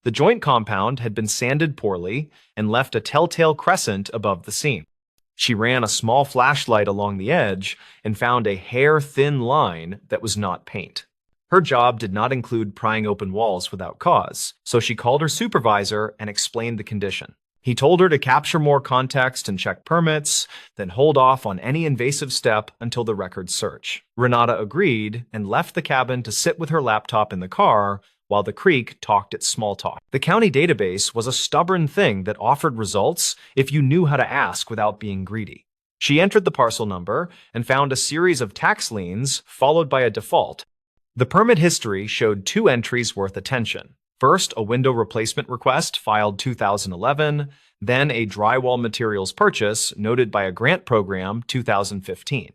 The joint compound had been sanded poorly and left a telltale crescent above the seam. She ran a small flashlight along the edge and found a hair-thin line that was not paint. Her job did not include prying open walls without cause, so she called her supervisor and explained the condition. He told her to capture more context and check permits, then hold off on any invasive step until the records search. Renata agreed and left the cabin to sit with her laptop in the car while the creek talked its small talk. The county database was a stubborn thing that offered results if you knew how to ask without being greedy. She entered the parcel number and found a series of tax liens followed by a default. The permit history showed 2 entries worth attention. First, a window replacement request filed 2011, then a drywall materials purchase noted by a grant program 2015.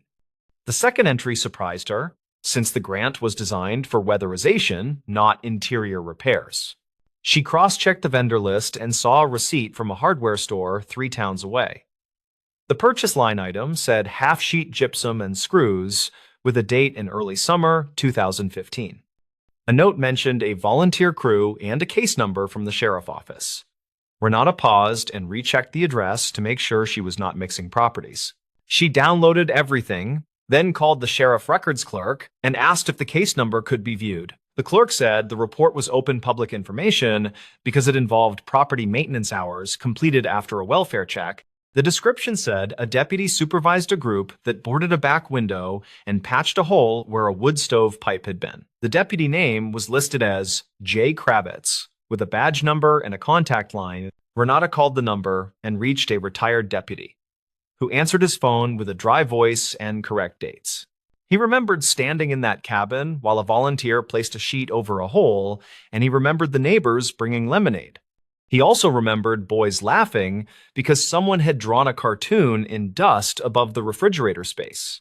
The second entry surprised her, since the grant was designed for weatherization, not interior repairs. She cross-checked the vendor list and saw a receipt from a hardware store 3 towns away. The purchase line item said half-sheet gypsum and screws, with a date in early summer 2015. A note mentioned a volunteer crew and a case number from the sheriff office. Renata paused and rechecked the address to make sure she was not mixing properties. She downloaded everything, then called the sheriff records clerk and asked if the case number could be viewed. The clerk said the report was open public information because it involved property maintenance hours completed after a welfare check. The description said a deputy supervised a group that boarded a back window and patched a hole where a wood stove pipe had been. The deputy name was listed as J. Kravitz, with a badge number and a contact line. Renata called the number and reached a retired deputy, who answered his phone with a dry voice and correct dates. He remembered standing in that cabin while a volunteer placed a sheet over a hole, and he remembered the neighbors bringing lemonade. He also remembered boys laughing because someone had drawn a cartoon in dust above the refrigerator space.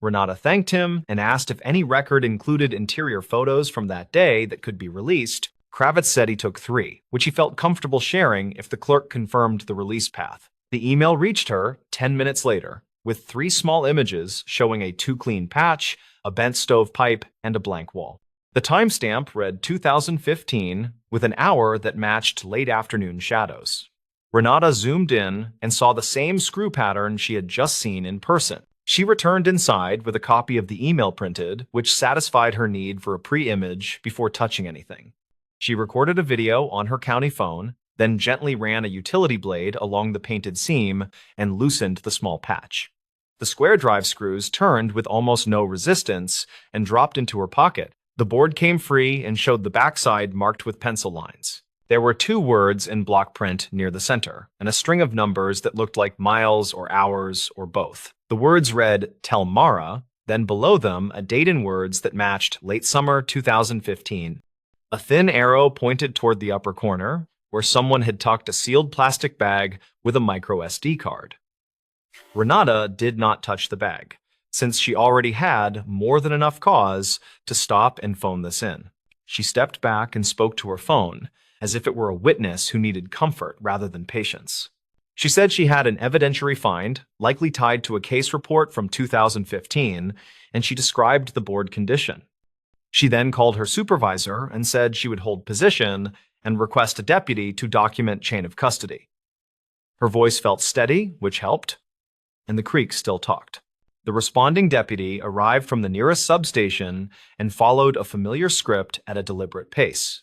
Renata thanked him and asked if any record included interior photos from that day that could be released. Kravitz said he took 3, which he felt comfortable sharing if the clerk confirmed the release path. The email reached her 10 minutes later, with 3 small images showing a 2-clean patch, a bent stovepipe, and a blank wall. The timestamp read 2015, with an hour that matched late afternoon shadows. Renata zoomed in and saw the same screw pattern she had just seen in person. She returned inside with a copy of the email printed, which satisfied her need for a pre-image before touching anything. She recorded a video on her county phone, then gently ran a utility blade along the painted seam and loosened the small patch. The square drive screws turned with almost no resistance and dropped into her pocket. The board came free and showed the backside marked with pencil lines. There were 2 words in block print near the center, and a string of numbers that looked like miles or hours or both. The words read, "Tell Mara," then below them a date in words that matched late summer 2015. A thin arrow pointed toward the upper corner, where someone had tucked a sealed plastic bag with a micro SD card. Renata did not touch the bag, since she already had more than enough cause to stop and phone this in. She stepped back and spoke to her phone, as if it were a witness who needed comfort rather than patience. She said she had an evidentiary find, likely tied to a case report from 2015, and she described the board condition. She then called her supervisor and said she would hold position and request a deputy to document chain of custody. Her voice felt steady, which helped, and the creek still talked. The responding deputy arrived from the nearest substation and followed a familiar script at a deliberate pace.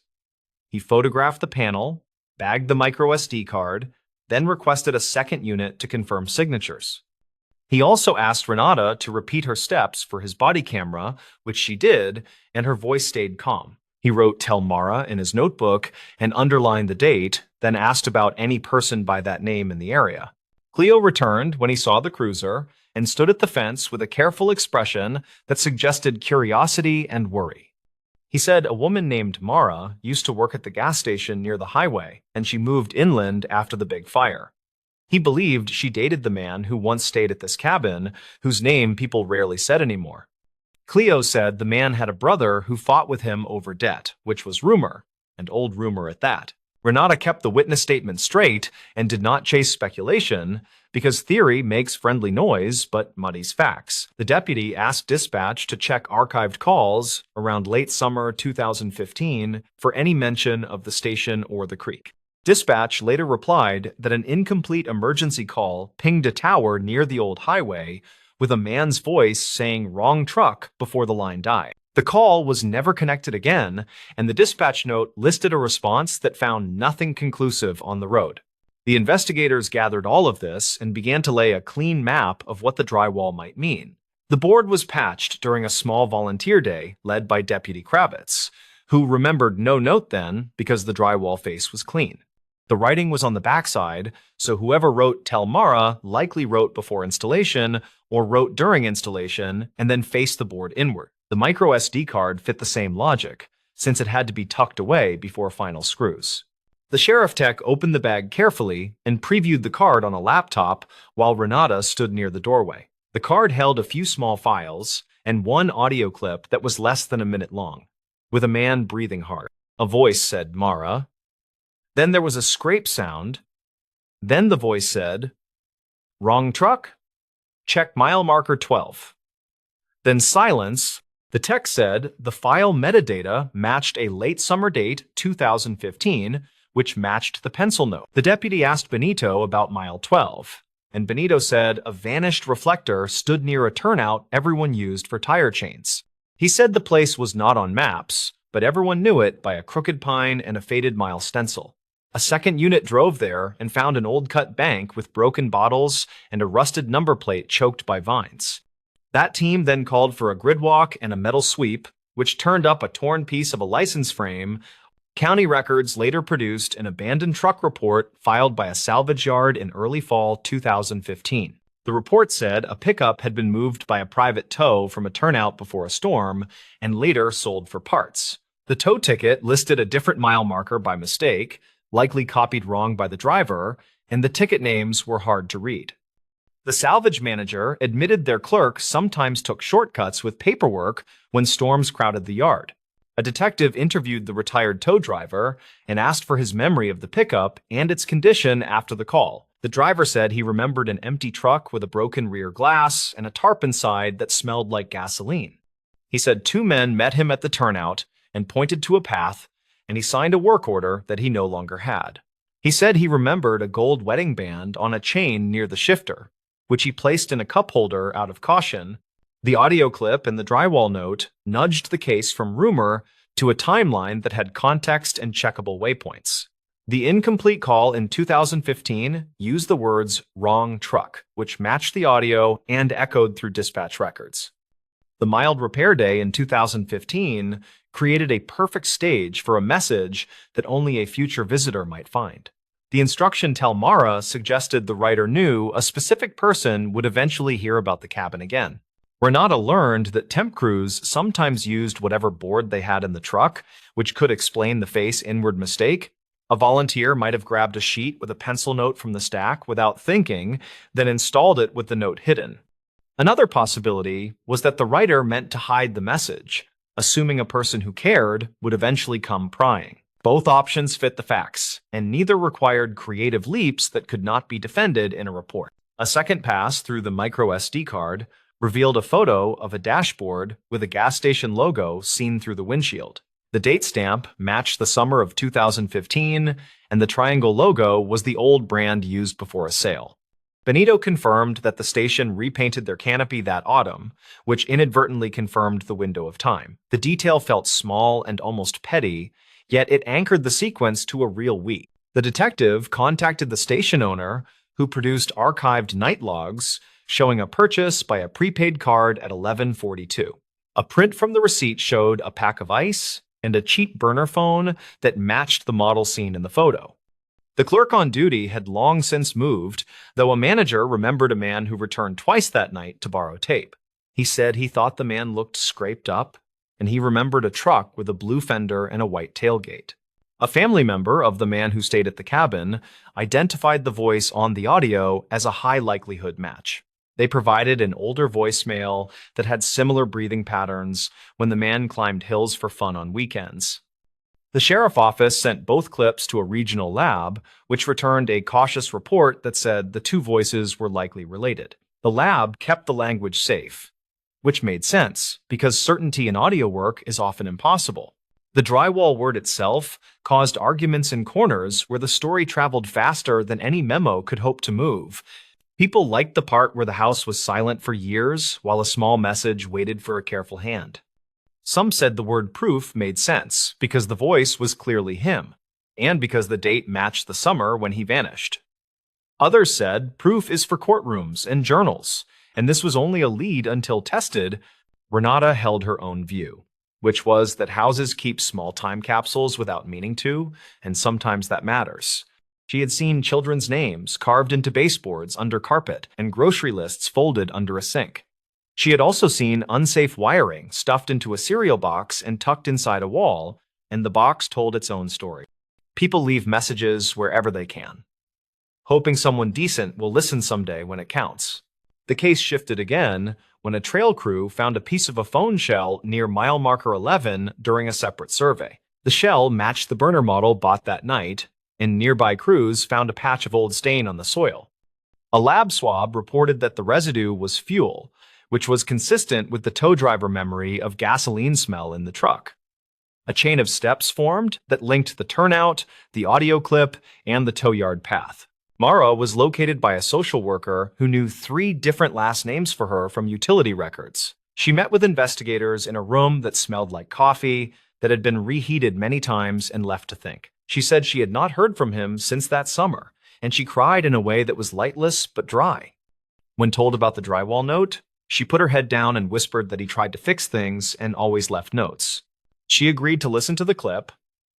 He photographed the panel, bagged the micro SD card, then requested a second unit to confirm signatures. He also asked Renata to repeat her steps for his body camera, which she did, and her voice stayed calm. He wrote "Tell Mara" in his notebook and underlined the date, then asked about any person by that name in the area. Cleo returned when he saw the cruiser and stood at the fence with a careful expression that suggested curiosity and worry. He said a woman named Mara used to work at the gas station near the highway, and she moved inland after the big fire. He believed she dated the man who once stayed at this cabin, whose name people rarely said anymore. Cleo said the man had a brother who fought with him over debt, which was rumor, and old rumor at that. Renata kept the witness statement straight and did not chase speculation because theory makes friendly noise but muddies facts. The deputy asked dispatch to check archived calls around late summer 2015 for any mention of the station or the creek. Dispatch later replied that an incomplete emergency call pinged a tower near the old highway with a man's voice saying "wrong truck" before the line died. The call was never connected again, and the dispatch note listed a response that found nothing conclusive on the road. The investigators gathered all of this and began to lay a clean map of what the drywall might mean. The board was patched during a small volunteer day led by Deputy Kravitz, who remembered no note then because the drywall face was clean. The writing was on the backside, so whoever wrote "Tell Mara" likely wrote before installation or wrote during installation and then faced the board inward. The micro SD card fit the same logic, since it had to be tucked away before final screws. The sheriff tech opened the bag carefully and previewed the card on a laptop while Renata stood near the doorway. The card held a few small files and one audio clip that was less than a minute long, with a man breathing hard. A voice said, "Mara." Then there was a scrape sound. Then the voice said, "Wrong truck? Check mile marker 12. Then silence. The text said the file metadata matched a late summer date, 2015, which matched the pencil note. The deputy asked Benito about mile 12, and Benito said a vanished reflector stood near a turnout everyone used for tire chains. He said the place was not on maps, but everyone knew it by a crooked pine and a faded mile stencil. A second unit drove there and found an old-cut bank with broken bottles and a rusted number plate choked by vines. That team then called for a grid walk and a metal sweep, which turned up a torn piece of a license frame. County records later produced an abandoned truck report filed by a salvage yard in early fall 2015. The report said a pickup had been moved by a private tow from a turnout before a storm and later sold for parts. The tow ticket listed a different mile marker by mistake, likely copied wrong by the driver, and the ticket names were hard to read. The salvage manager admitted their clerk sometimes took shortcuts with paperwork when storms crowded the yard. A detective interviewed the retired tow driver and asked for his memory of the pickup and its condition after the call. The driver said he remembered an empty truck with a broken rear glass and a tarp inside that smelled like gasoline. He said 2 men met him at the turnout and pointed to a path, and he signed a work order that he no longer had. He said he remembered a gold wedding band on a chain near the shifter, which he placed in a cup holder out of caution. The audio clip and the drywall note nudged the case from rumor to a timeline that had context and checkable waypoints. The incomplete call in 2015 used the words "wrong truck," which matched the audio and echoed through dispatch records. The mild repair day in 2015 created a perfect stage for a message that only a future visitor might find. The instruction "Tell Mara" suggested the writer knew a specific person would eventually hear about the cabin again. Renata learned that temp crews sometimes used whatever board they had in the truck, which could explain the face-inward mistake. A volunteer might have grabbed a sheet with a pencil note from the stack without thinking, then installed it with the note hidden. Another possibility was that the writer meant to hide the message, assuming a person who cared would eventually come prying. Both options fit the facts, and neither required creative leaps that could not be defended in a report. A second pass through the micro SD card revealed a photo of a dashboard with a gas station logo seen through the windshield. The date stamp matched the summer of 2015, and the triangle logo was the old brand used before a sale. Benito confirmed that the station repainted their canopy that autumn, which inadvertently confirmed the window of time. The detail felt small and almost petty, yet it anchored the sequence to a real week. The detective contacted the station owner, who produced archived night logs showing a purchase by a prepaid card at 11:42. A print from the receipt showed a pack of ice and a cheap burner phone that matched the model seen in the photo. The clerk on duty had long since moved, though a manager remembered a man who returned twice that night to borrow tape. He said he thought the man looked scraped up, and he remembered a truck with a blue fender and a white tailgate. A family member of the man who stayed at the cabin identified the voice on the audio as a high likelihood match. They provided an older voicemail that had similar breathing patterns when the man climbed hills for fun on weekends. The sheriff office sent both clips to a regional lab, which returned a cautious report that said the two voices were likely related. The lab kept the language safe, which made sense, because certainty in audio work is often impossible. The drywall word itself caused arguments in corners where the story traveled faster than any memo could hope to move. People liked the part where the house was silent for years while a small message waited for a careful hand. Some said the word proof made sense because the voice was clearly him, and because the date matched the summer when he vanished. Others said proof is for courtrooms and journals, and this was only a lead until tested. Renata held her own view, which was that houses keep small time capsules without meaning to, and sometimes that matters. She had seen children's names carved into baseboards under carpet and grocery lists folded under a sink. She had also seen unsafe wiring stuffed into a cereal box and tucked inside a wall, and the box told its own story. People leave messages wherever they can, hoping someone decent will listen someday when it counts. The case shifted again when a trail crew found a piece of a phone shell near mile marker 11 during a separate survey. The shell matched the burner model bought that night, and nearby crews found a patch of old stain on the soil. A lab swab reported that the residue was fuel, which was consistent with the tow driver memory of gasoline smell in the truck. A chain of steps formed that linked the turnout, the audio clip, and the tow yard path. Mara was located by a social worker who knew 3 different last names for her from utility records. She met with investigators in a room that smelled like coffee, that had been reheated many times and left to think. She said she had not heard from him since that summer, and she cried in a way that was lightless but dry. When told about the drywall note, she put her head down and whispered that he tried to fix things and always left notes. She agreed to listen to the clip,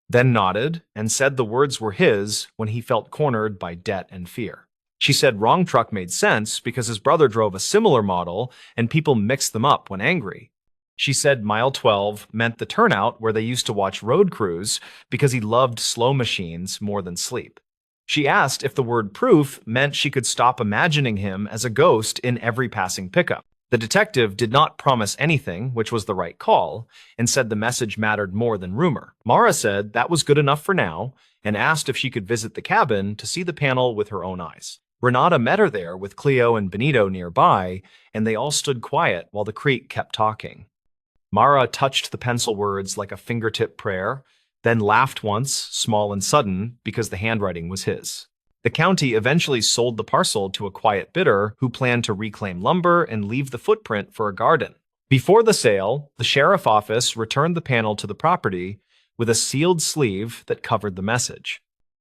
then nodded and said the words were his when he felt cornered by debt and fear. She said wrong truck made sense because his brother drove a similar model and people mixed them up when angry. She said mile 12 meant the turnout where they used to watch road crews because he loved slow machines more than sleep. She asked if the word proof meant she could stop imagining him as a ghost in every passing pickup. The detective did not promise anything, which was the right call, and said the message mattered more than rumor. Mara said that was good enough for now, and asked if she could visit the cabin to see the panel with her own eyes. Renata met her there with Cleo and Benito nearby, and they all stood quiet while the creek kept talking. Mara touched the pencil words like a fingertip prayer, then laughed once, small and sudden, because the handwriting was his. The county eventually sold the parcel to a quiet bidder who planned to reclaim lumber and leave the footprint for a garden. Before the sale, the sheriff office returned the panel to the property with a sealed sleeve that covered the message.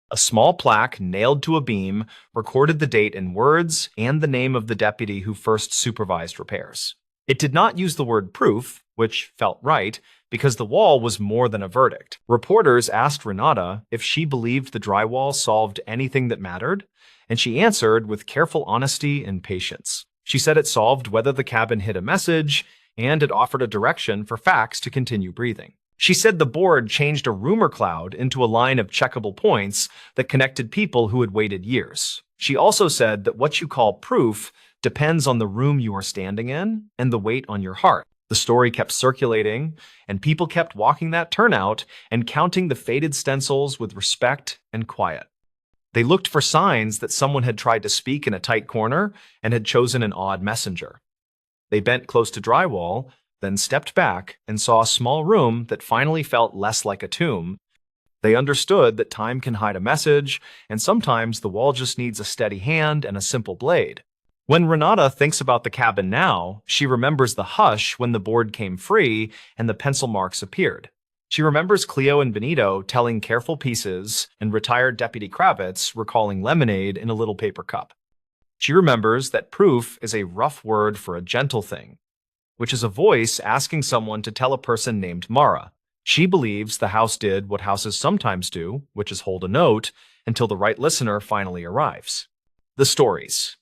A small plaque nailed to a beam recorded the date in words and the name of the deputy who first supervised repairs. It did not use the word proof, which felt right, because the wall was more than a verdict. Reporters asked Renata if she believed the drywall solved anything that mattered, and she answered with careful honesty and patience. She said it solved whether the cabin hid a message, and it offered a direction for facts to continue breathing. She said the board changed a rumor cloud into a line of checkable points that connected people who had waited years. She also said that what you call proof depends on the room you are standing in and the weight on your heart. The story kept circulating, and people kept walking that turnout and counting the faded stencils with respect and quiet. They looked for signs that someone had tried to speak in a tight corner and had chosen an odd messenger. They bent close to drywall, then stepped back and saw a small room that finally felt less like a tomb. They understood that time can hide a message, and sometimes the wall just needs a steady hand and a simple blade. When Renata thinks about the cabin now, she remembers the hush when the board came free and the pencil marks appeared. She remembers Cleo and Benito telling careful pieces and retired Deputy Kravitz recalling lemonade in a little paper cup. She remembers that proof is a rough word for a gentle thing, which is a voice asking someone to tell a person named Mara. She believes the house did what houses sometimes do, which is hold a note until the right listener finally arrives. The stories.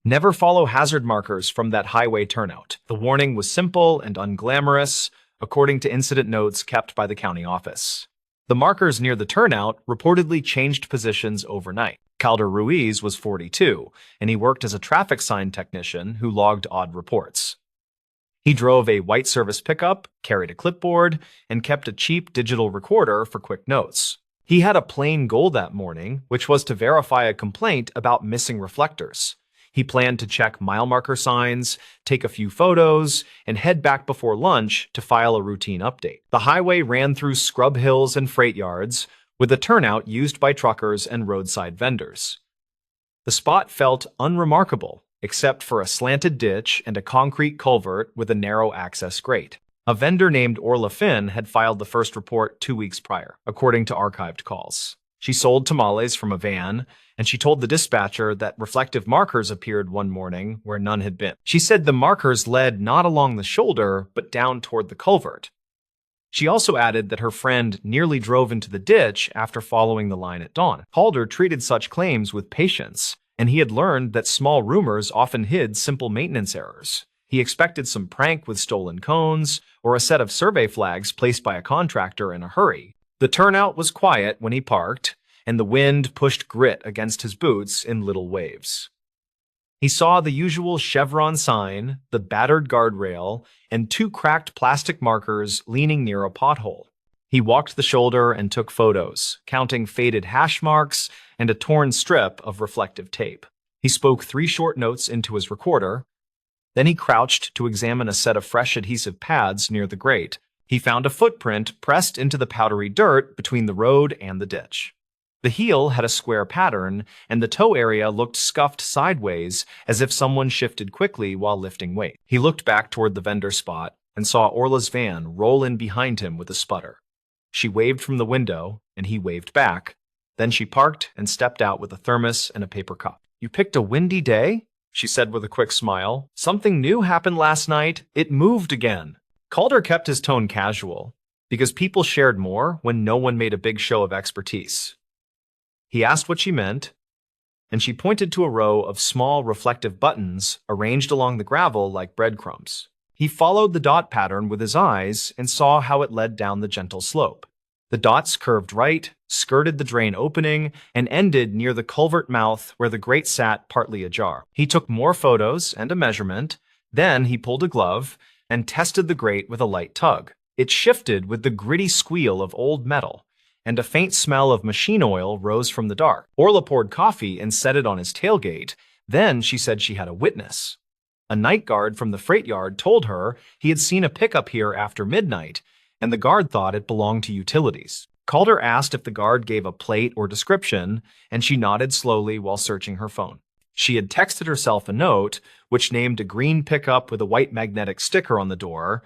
Never follow hazard markers from that highway turnout. The warning was simple and unglamorous, according to incident notes kept by the county office. The markers near the turnout reportedly changed positions overnight. Calder Ruiz was 42, and he worked as a traffic sign technician who logged odd reports. He drove a white service pickup, carried a clipboard, and kept a cheap digital recorder for quick notes. He had a plain goal that morning, which was to verify a complaint about missing reflectors. He planned to check mile marker signs, take a few photos, and head back before lunch to file a routine update. The highway ran through scrub hills and freight yards, with a turnout used by truckers and roadside vendors. The spot felt unremarkable, except for a slanted ditch and a concrete culvert with a narrow access grate. A vendor named Orla Finn had filed the first report 2 weeks prior, according to archived calls. She sold tamales from a van, and she told the dispatcher that reflective markers appeared one morning where none had been. She said the markers led not along the shoulder, but down toward the culvert. She also added that her friend nearly drove into the ditch after following the line at dawn. Calder treated such claims with patience, and he had learned that small rumors often hid simple maintenance errors. He expected some prank with stolen cones or a set of survey flags placed by a contractor in a hurry. The turnout was quiet when he parked, and the wind pushed grit against his boots in little waves. He saw the usual chevron sign, the battered guardrail, and 2 cracked plastic markers leaning near a pothole. He walked the shoulder and took photos, counting faded hash marks and a torn strip of reflective tape. He spoke 3 short notes into his recorder. Then he crouched to examine a set of fresh adhesive pads near the grate. He found a footprint pressed into the powdery dirt between the road and the ditch. The heel had a square pattern, and the toe area looked scuffed sideways as if someone shifted quickly while lifting weight. He looked back toward the vendor spot and saw Orla's van roll in behind him with a sputter. She waved from the window, and he waved back. Then she parked and stepped out with a thermos and a paper cup. "You picked a windy day?" she said with a quick smile. "Something new happened last night. It moved again." Calder kept his tone casual, because people shared more when no one made a big show of expertise. He asked what she meant, and she pointed to a row of small reflective buttons arranged along the gravel like breadcrumbs. He followed the dot pattern with his eyes and saw how it led down the gentle slope. The dots curved right, skirted the drain opening, and ended near the culvert mouth where the grate sat partly ajar. He took more photos and a measurement. Then he pulled a glove and tested the grate with a light tug. It shifted with the gritty squeal of old metal, and a faint smell of machine oil rose from the dark. Orla poured coffee and set it on his tailgate. Then she said she had a witness. A night guard from the freight yard told her he had seen a pickup here after midnight, and the guard thought it belonged to utilities. Calder asked if the guard gave a plate or description, and she nodded slowly while searching her phone. She had texted herself a note, which named a green pickup with a white magnetic sticker on the door.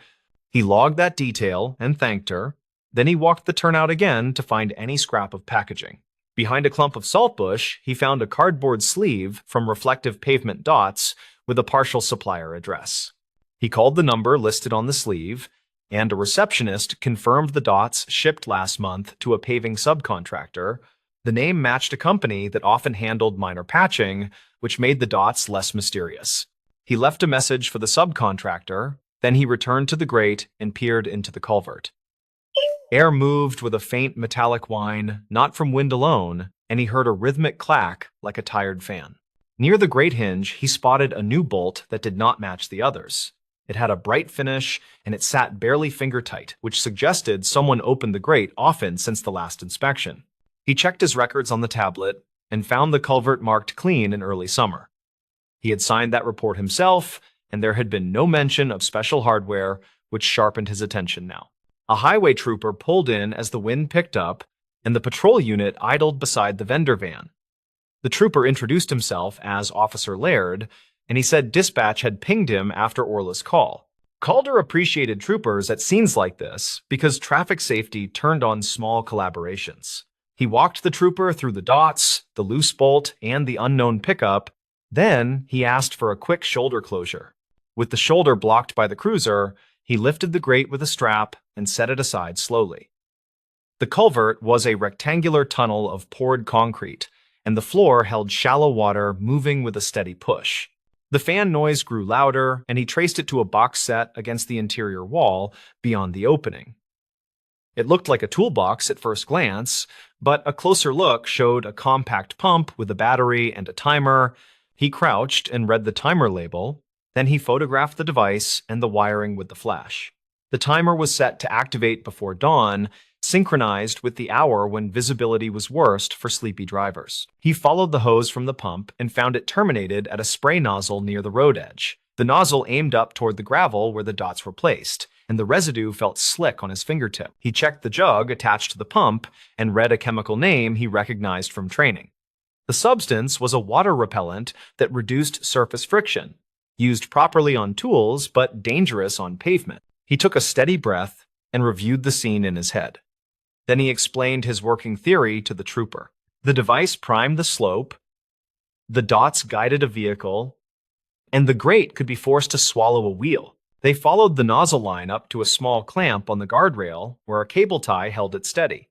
He logged that detail and thanked her. Then he walked the turnout again to find any scrap of packaging. Behind a clump of saltbush, he found a cardboard sleeve from reflective pavement dots with a partial supplier address. He called the number listed on the sleeve, and a receptionist confirmed the dots shipped last month to a paving subcontractor. The name matched a company that often handled minor patching, which made the dots less mysterious. He left a message for the subcontractor, then he returned to the grate and peered into the culvert. Air moved with a faint metallic whine, not from wind alone, and he heard a rhythmic clack like a tired fan. Near the grate hinge, he spotted a new bolt that did not match the others. It had a bright finish, and it sat barely finger-tight, which suggested someone opened the grate often since the last inspection. He checked his records on the tablet and found the culvert marked clean in early summer. He had signed that report himself, and there had been no mention of special hardware, which sharpened his attention now. A highway trooper pulled in as the wind picked up, and the patrol unit idled beside the vendor van. The trooper introduced himself as Officer Laird, and he said dispatch had pinged him after Orla's call. Calder appreciated troopers at scenes like this because traffic safety turned on small collaborations. He walked the trooper through the dots, the loose bolt, and the unknown pickup. Then he asked for a quick shoulder closure. With the shoulder blocked by the cruiser, he lifted the grate with a strap and set it aside slowly. The culvert was a rectangular tunnel of poured concrete, and the floor held shallow water moving with a steady push. The fan noise grew louder, and he traced it to a box set against the interior wall beyond the opening. It looked like a toolbox at first glance, but a closer look showed a compact pump with a battery and a timer. He crouched and read the timer label. Then he photographed the device and the wiring with the flash. The timer was set to activate before dawn, synchronized with the hour when visibility was worst for sleepy drivers. He followed the hose from the pump and found it terminated at a spray nozzle near the road edge. The nozzle aimed up toward the gravel where the dots were placed, and the residue felt slick on his fingertip. He checked the jug attached to the pump and read a chemical name he recognized from training. The substance was a water repellent that reduced surface friction, used properly on tools but dangerous on pavement. He took a steady breath and reviewed the scene in his head. Then he explained his working theory to the trooper. The device primed the slope, the dots guided a vehicle, and the grate could be forced to swallow a wheel. They followed the nozzle line up to a small clamp on the guardrail where a cable tie held it steady.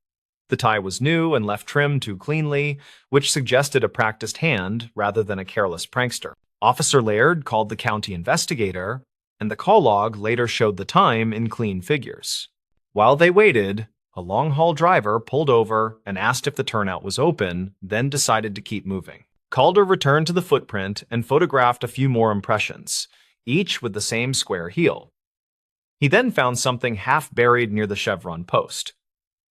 The tie was new and left trimmed too cleanly, which suggested a practiced hand rather than a careless prankster. Officer Laird called the county investigator, and the call log later showed the time in clean figures. While they waited, a long-haul driver pulled over and asked if the turnout was open, then decided to keep moving. Calder returned to the footprint and photographed a few more impressions, each with the same square heel. He then found something half buried near the chevron post,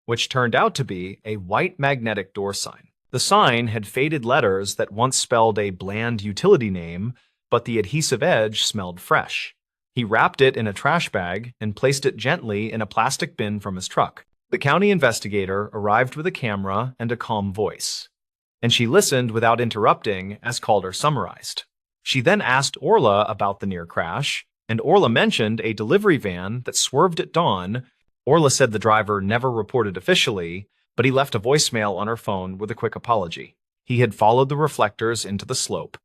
which turned out to be a white magnetic door sign. The sign had faded letters that once spelled a bland utility name, but the adhesive edge smelled fresh. He wrapped it in a trash bag and placed it gently in a plastic bin from his truck. The county investigator arrived with a camera and a calm voice, and she listened without interrupting as Calder summarized. She then asked Orla about the near crash, and Orla mentioned a delivery van that swerved at dawn. Orla said the driver never reported officially, but he left a voicemail on her phone with a quick apology. He had followed the reflectors into the slope,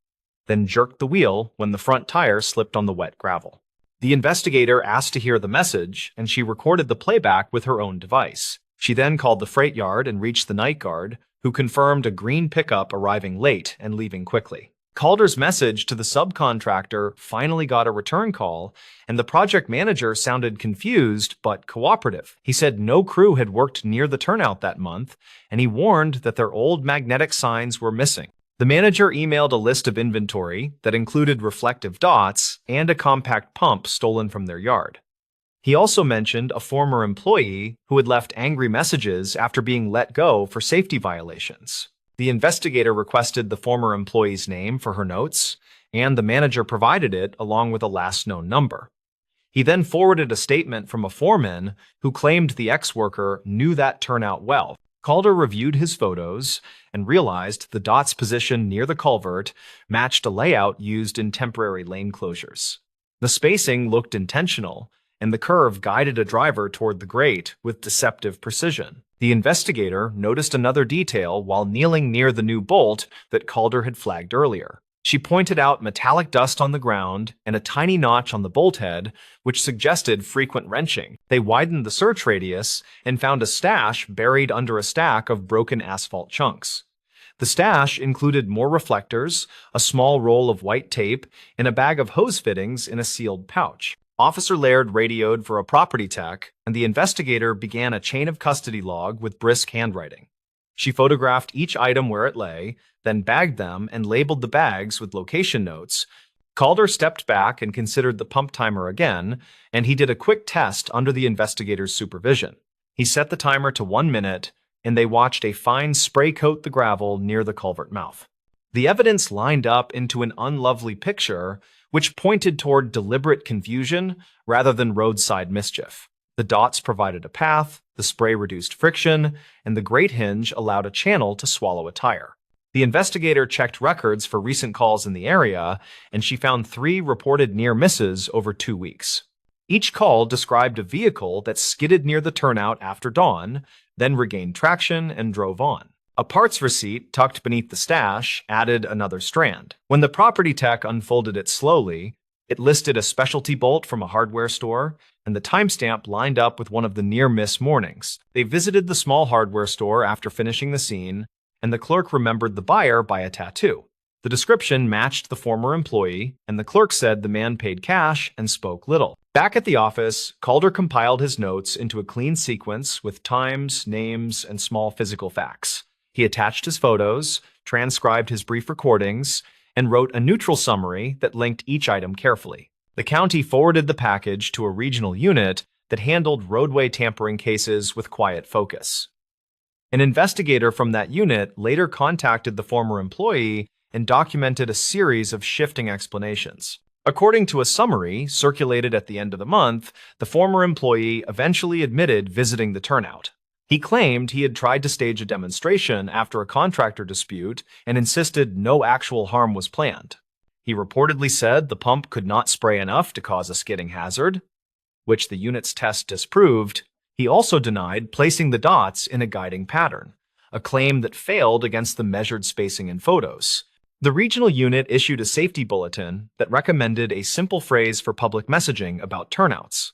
then jerked the wheel when the front tire slipped on the wet gravel. The investigator asked to hear the message, and she recorded the playback with her own device. She then called the freight yard and reached the night guard, who confirmed a green pickup arriving late and leaving quickly. Calder's message to the subcontractor finally got a return call, and the project manager sounded confused but cooperative. He said no crew had worked near the turnout that month, and he warned that their old magnetic signs were missing. The manager emailed a list of inventory that included reflective dots and a compact pump stolen from their yard. He also mentioned a former employee who had left angry messages after being let go for safety violations. The investigator requested the former employee's name for her notes, and the manager provided it along with a last known number. He then forwarded a statement from a foreman who claimed the ex-worker knew that turnout well. Calder reviewed his photos and realized the dot's position near the culvert matched a layout used in temporary lane closures. The spacing looked intentional, and the curve guided a driver toward the grate with deceptive precision. The investigator noticed another detail while kneeling near the new bolt that Calder had flagged earlier. She pointed out metallic dust on the ground and a tiny notch on the bolt head, which suggested frequent wrenching. They widened the search radius and found a stash buried under a stack of broken asphalt chunks. The stash included more reflectors, a small roll of white tape, and a bag of hose fittings in a sealed pouch. Officer Laird radioed for a property tech, and the investigator began a chain of custody log with brisk handwriting. She photographed each item where it lay, then bagged them and labeled the bags with location notes. Calder stepped back and considered the pump timer again, and he did a quick test under the investigator's supervision. He set the timer to 1 minute, and they watched a fine spray coat the gravel near the culvert mouth. The evidence lined up into an unlovely picture, which pointed toward deliberate confusion rather than roadside mischief. The dots provided a path, the spray reduced friction, and the grate hinge allowed a channel to swallow a tire. The investigator checked records for recent calls in the area, and she found 3 reported near misses over 2 weeks. Each call described a vehicle that skidded near the turnout after dawn, then regained traction and drove on. A parts receipt tucked beneath the stash added another strand. When the property tech unfolded it slowly, it listed a specialty bolt from a hardware store, and the timestamp lined up with one of the near-miss mornings. They visited the small hardware store after finishing the scene, and the clerk remembered the buyer by a tattoo. The description matched the former employee, and the clerk said the man paid cash and spoke little. Back at the office, Calder compiled his notes into a clean sequence with times, names, and small physical facts. He attached his photos, transcribed his brief recordings, and wrote a neutral summary that linked each item carefully. The county forwarded the package to a regional unit that handled roadway tampering cases with quiet focus. An investigator from that unit later contacted the former employee and documented a series of shifting explanations. According to a summary circulated at the end of the month, the former employee eventually admitted visiting the turnout. He claimed he had tried to stage a demonstration after a contractor dispute and insisted no actual harm was planned. He reportedly said the pump could not spray enough to cause a skidding hazard, which the unit's test disproved. He also denied placing the dots in a guiding pattern, a claim that failed against the measured spacing in photos. The regional unit issued a safety bulletin that recommended a simple phrase for public messaging about turnouts.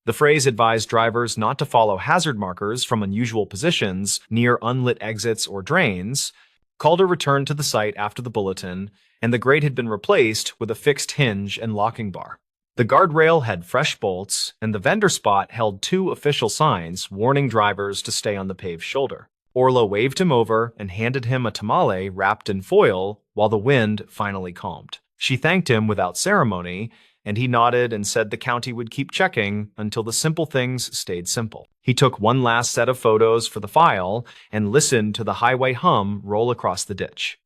The phrase advised drivers not to follow hazard markers from unusual positions near unlit exits or drains. Calder returned to the site after the bulletin, and the grate had been replaced with a fixed hinge and locking bar. The guardrail had fresh bolts, and the vendor spot held 2 official signs warning drivers to stay on the paved shoulder. Orla waved him over and handed him a tamale wrapped in foil while the wind finally calmed. She thanked him without ceremony, and he nodded and said the county would keep checking until the simple things stayed simple. He took one last set of photos for the file and listened to the highway hum roll across the ditch.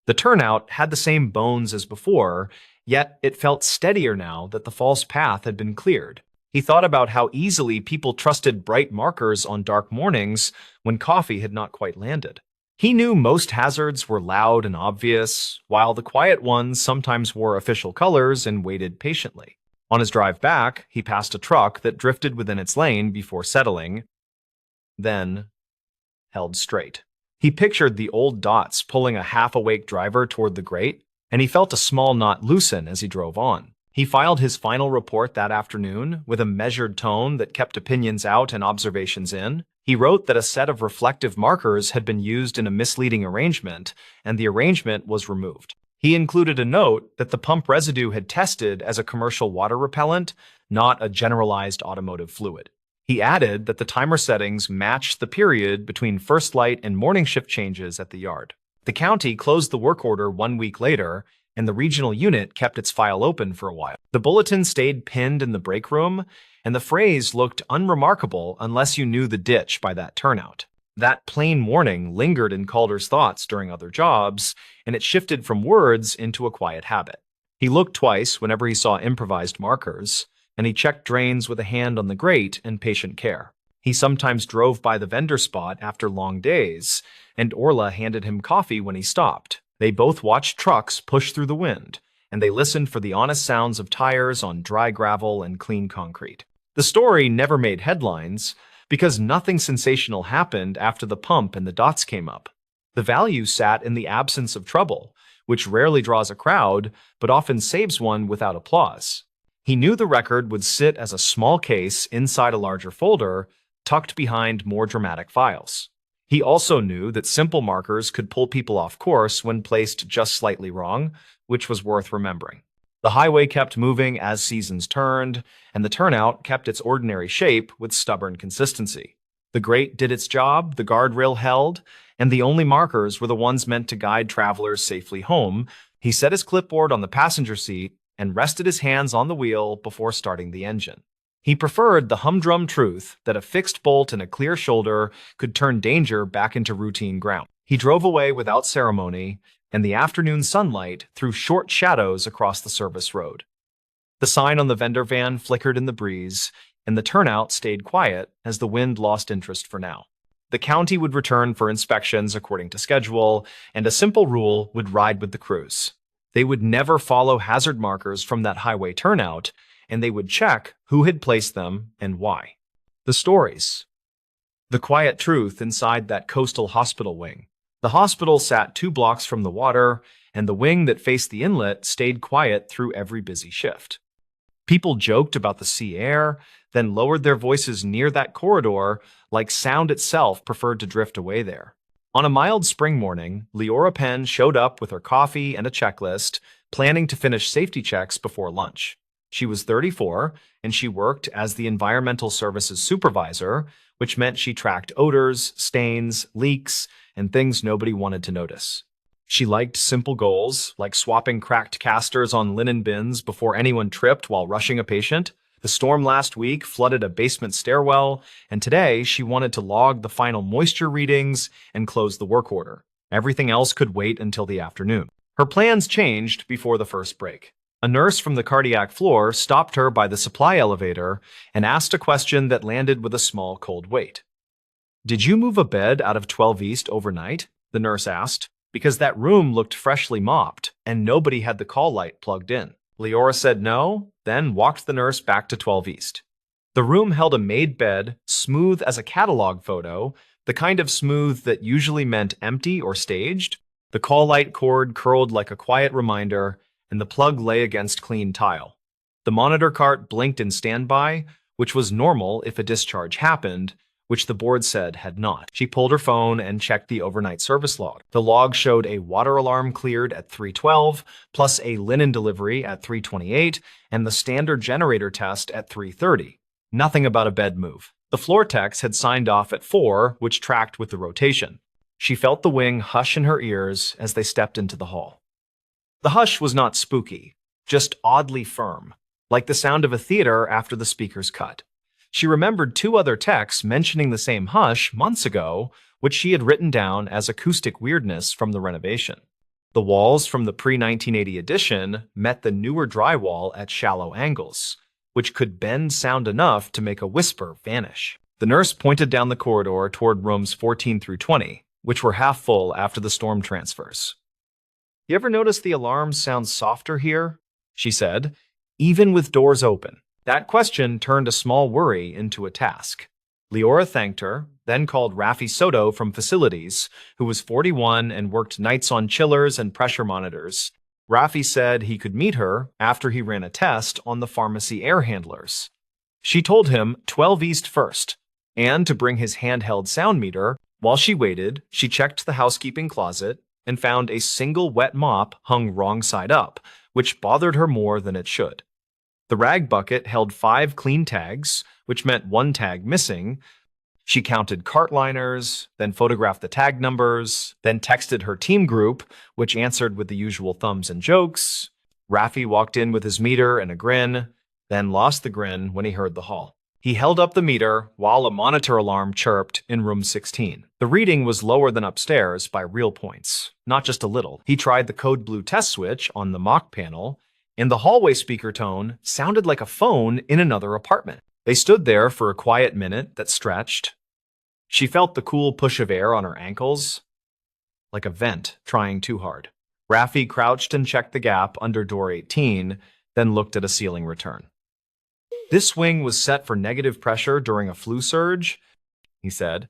The turnout had the same bones as before, yet it felt steadier now that the false path had been cleared. He thought about how easily people trusted bright markers on dark mornings when coffee had not quite landed. He knew most hazards were loud and obvious, while the quiet ones sometimes wore official colors and waited patiently. On his drive back, he passed a truck that drifted within its lane before settling, then held straight. He pictured the old dots pulling a half-awake driver toward the grate, and he felt a small knot loosen as he drove on. He filed his final report that afternoon with a measured tone that kept opinions out and observations in. He wrote that a set of reflective markers had been used in a misleading arrangement, and the arrangement was removed. He included a note that the pump residue had tested as a commercial water repellent, not a generalized automotive fluid. He added that the timer settings matched the period between first light and morning shift changes at the yard. The county closed the work order 1 week later, and the regional unit kept its file open for a while. The bulletin stayed pinned in the break room, and the phrase looked unremarkable unless you knew the ditch by that turnout. That plain warning lingered in Calder's thoughts during other jobs, and it shifted from words into a quiet habit. He looked twice whenever he saw improvised markers, and he checked drains with a hand on the grate and patient care. He sometimes drove by the vendor spot after long days, and Orla handed him coffee when he stopped. They both watched trucks push through the wind, and they listened for the honest sounds of tires on dry gravel and clean concrete. The story never made headlines because nothing sensational happened after the pump and the dots came up. The value sat in the absence of trouble, which rarely draws a crowd, but often saves one without applause. He knew the record would sit as a small case inside a larger folder, tucked behind more dramatic files. He also knew that simple markers could pull people off course when placed just slightly wrong, which was worth remembering. The highway kept moving as seasons turned, and the turnout kept its ordinary shape with stubborn consistency. The grate did its job, the guardrail held, and the only markers were the ones meant to guide travelers safely home. He set his clipboard on the passenger seat and rested his hands on the wheel before starting the engine. He preferred the humdrum truth that a fixed bolt and a clear shoulder could turn danger back into routine ground. He drove away without ceremony, and the afternoon sunlight threw short shadows across the service road. The sign on the vendor van flickered in the breeze, and the turnout stayed quiet as the wind lost interest for now. The county would return for inspections according to schedule, and a simple rule would ride with the crews. They would never follow hazard markers from that highway turnout, and they would check who had placed them and why. The stories. The quiet truth inside that coastal hospital wing. The hospital sat 2 blocks from the water, and the wing that faced the inlet stayed quiet through every busy shift. People joked about the sea air, then lowered their voices near that corridor like sound itself preferred to drift away there. On a mild spring morning, Leora Penn showed up with her coffee and a checklist, planning to finish safety checks before lunch. She was 34, and she worked as the environmental services supervisor, which meant she tracked odors, stains, leaks, and things nobody wanted to notice. She liked simple goals, like swapping cracked casters on linen bins before anyone tripped while rushing a patient. The storm last week flooded a basement stairwell, and today she wanted to log the final moisture readings and close the work order. Everything else could wait until the afternoon. Her plans changed before the first break. A nurse from the cardiac floor stopped her by the supply elevator and asked a question that landed with a small cold wait. "Did you move a bed out of 12 East overnight?" the nurse asked, because that room looked freshly mopped and nobody had the call light plugged in. Leora said no, then walked the nurse back to 12 East. The room held a made bed, smooth as a catalog photo, the kind of smooth that usually meant empty or staged. The call light cord curled like a quiet reminder, and the plug lay against clean tile. The monitor cart blinked in standby, which was normal if a discharge happened, which the board said had not. She pulled her phone and checked the overnight service log. The log showed a water alarm cleared at 3:12, plus a linen delivery at 3:28, and the standard generator test at 3:30. Nothing about a bed move. The floor techs had signed off at 4, which tracked with the rotation. She felt the wing hush in her ears as they stepped into the hall. The hush was not spooky, just oddly firm, like the sound of a theater after the speakers cut. She remembered 2 other texts mentioning the same hush months ago, which she had written down as acoustic weirdness from the renovation. The walls from the pre-1980 edition met the newer drywall at shallow angles, which could bend sound enough to make a whisper vanish. The nurse pointed down the corridor toward rooms 14 through 20, which were half full after the storm transfers. "You ever notice the alarms sound softer here?" she said, "even with doors open." That question turned a small worry into a task. Leora thanked her, then called Rafi Soto from facilities, who was 41 and worked nights on chillers and pressure monitors. Rafi said he could meet her after he ran a test on the pharmacy air handlers. She told him 12 East first, and to bring his handheld sound meter. While she waited, she checked the housekeeping closet and found a single wet mop hung wrong side up, which bothered her more than it should. The rag bucket held 5 clean tags, which meant 1 tag missing. She counted cart liners, then photographed the tag numbers, then texted her team group, which answered with the usual thumbs and jokes. Rafi walked in with his meter and a grin, then lost the grin when he heard the haul. He held up the meter while a monitor alarm chirped in room 16. The reading was lower than upstairs by real points, not just a little. He tried the code blue test switch on the mock panel, and the hallway speaker tone sounded like a phone in another apartment. They stood there for a quiet minute that stretched. She felt the cool push of air on her ankles, like a vent trying too hard. Rafi crouched and checked the gap under door 18, then looked at a ceiling return. "This wing was set for negative pressure during a flu surge," he said,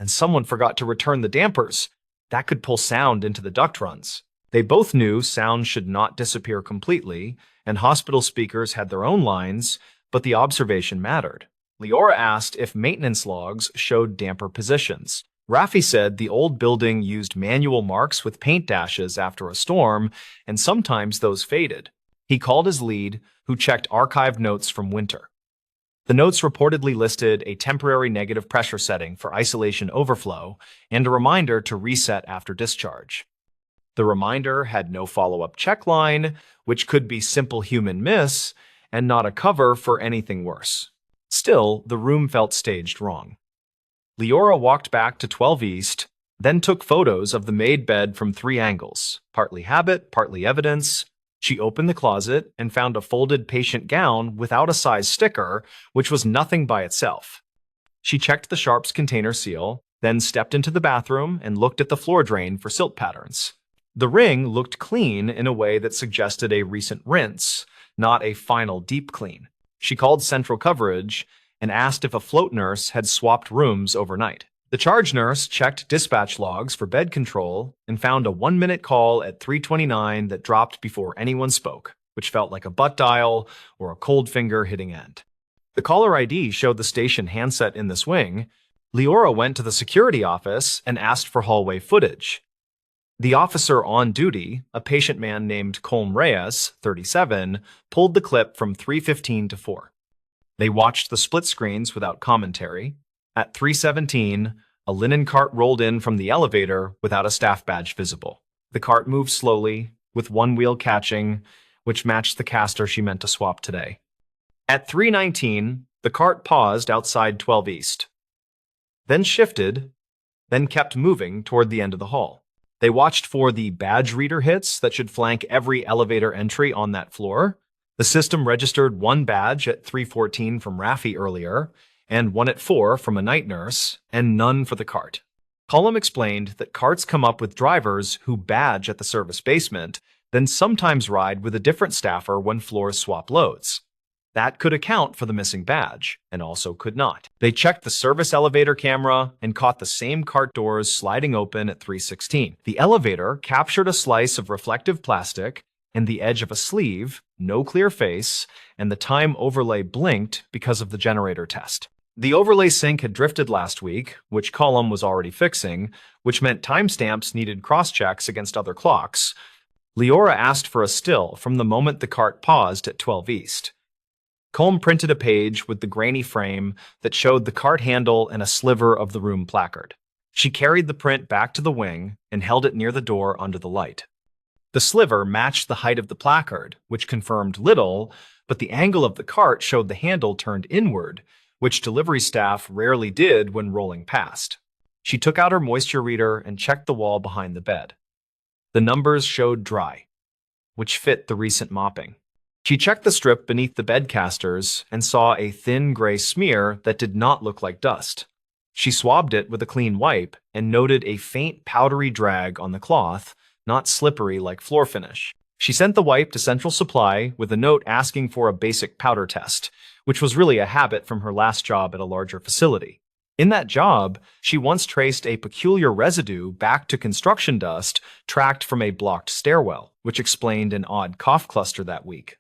"and someone forgot to return the dampers. That could pull sound into the duct runs." They both knew sound should not disappear completely, and hospital speakers had their own lines, but the observation mattered. Leora asked if maintenance logs showed damper positions. Rafi said the old building used manual marks with paint dashes after a storm, and sometimes those faded. He called his lead, who checked archived notes from winter. The notes reportedly listed a temporary negative pressure setting for isolation overflow and a reminder to reset after discharge. The reminder had no follow-up check line, which could be simple human miss and not a cover for anything worse. Still, the room felt staged wrong. Leora walked back to 12 East, then took photos of the made bed from 3 angles, partly habit, partly evidence. She opened the closet and found a folded patient gown without a size sticker, which was nothing by itself. She checked the Sharps container seal, then stepped into the bathroom and looked at the floor drain for silt patterns. The ring looked clean in a way that suggested a recent rinse, not a final deep clean. She called central coverage and asked if a float nurse had swapped rooms overnight. The charge nurse checked dispatch logs for bed control and found a 1-minute call at 3:29 that dropped before anyone spoke, which felt like a butt dial or a cold finger hitting end. The caller ID showed the station handset in this wing. Leora went to the security office and asked for hallway footage. The officer on duty, a patient man named Colm Reyes, 37, pulled the clip from 3:15 to 4. They watched the split screens without commentary. At 3:17, a linen cart rolled in from the elevator without a staff badge visible. The cart moved slowly, with one wheel catching, which matched the caster she meant to swap today. At 3:19, the cart paused outside 12 East, then shifted, then kept moving toward the end of the hall. They watched for the badge reader hits that should flank every elevator entry on that floor. The system registered one badge at 3:14 from Raffi earlier, and one at 4 from a night nurse, and none for the cart. Cullum explained that carts come up with drivers who badge at the service basement, then sometimes ride with a different staffer when floors swap loads. That could account for the missing badge, and also could not. They checked the service elevator camera and caught the same cart doors sliding open at 3:16. The elevator captured a slice of reflective plastic and the edge of a sleeve, no clear face, and the time overlay blinked because of the generator test. The overlay sync had drifted last week, which Cullum was already fixing, which meant timestamps needed cross-checks against other clocks. Leora asked for a still from the moment the cart paused at 12 East. Colm printed a page with the grainy frame that showed the cart handle and a sliver of the room placard. She carried the print back to the wing and held it near the door under the light. The sliver matched the height of the placard, which confirmed little, but the angle of the cart showed the handle turned inward, which delivery staff rarely did when rolling past. She took out her moisture reader and checked the wall behind the bed. The numbers showed dry, which fit the recent mopping. She checked the strip beneath the bed casters and saw a thin gray smear that did not look like dust. She swabbed it with a clean wipe and noted a faint powdery drag on the cloth, not slippery like floor finish. She sent the wipe to Central Supply with a note asking for a basic powder test, which was really a habit from her last job at a larger facility. In that job, she once traced a peculiar residue back to construction dust tracked from a blocked stairwell, which explained an odd cough cluster that week.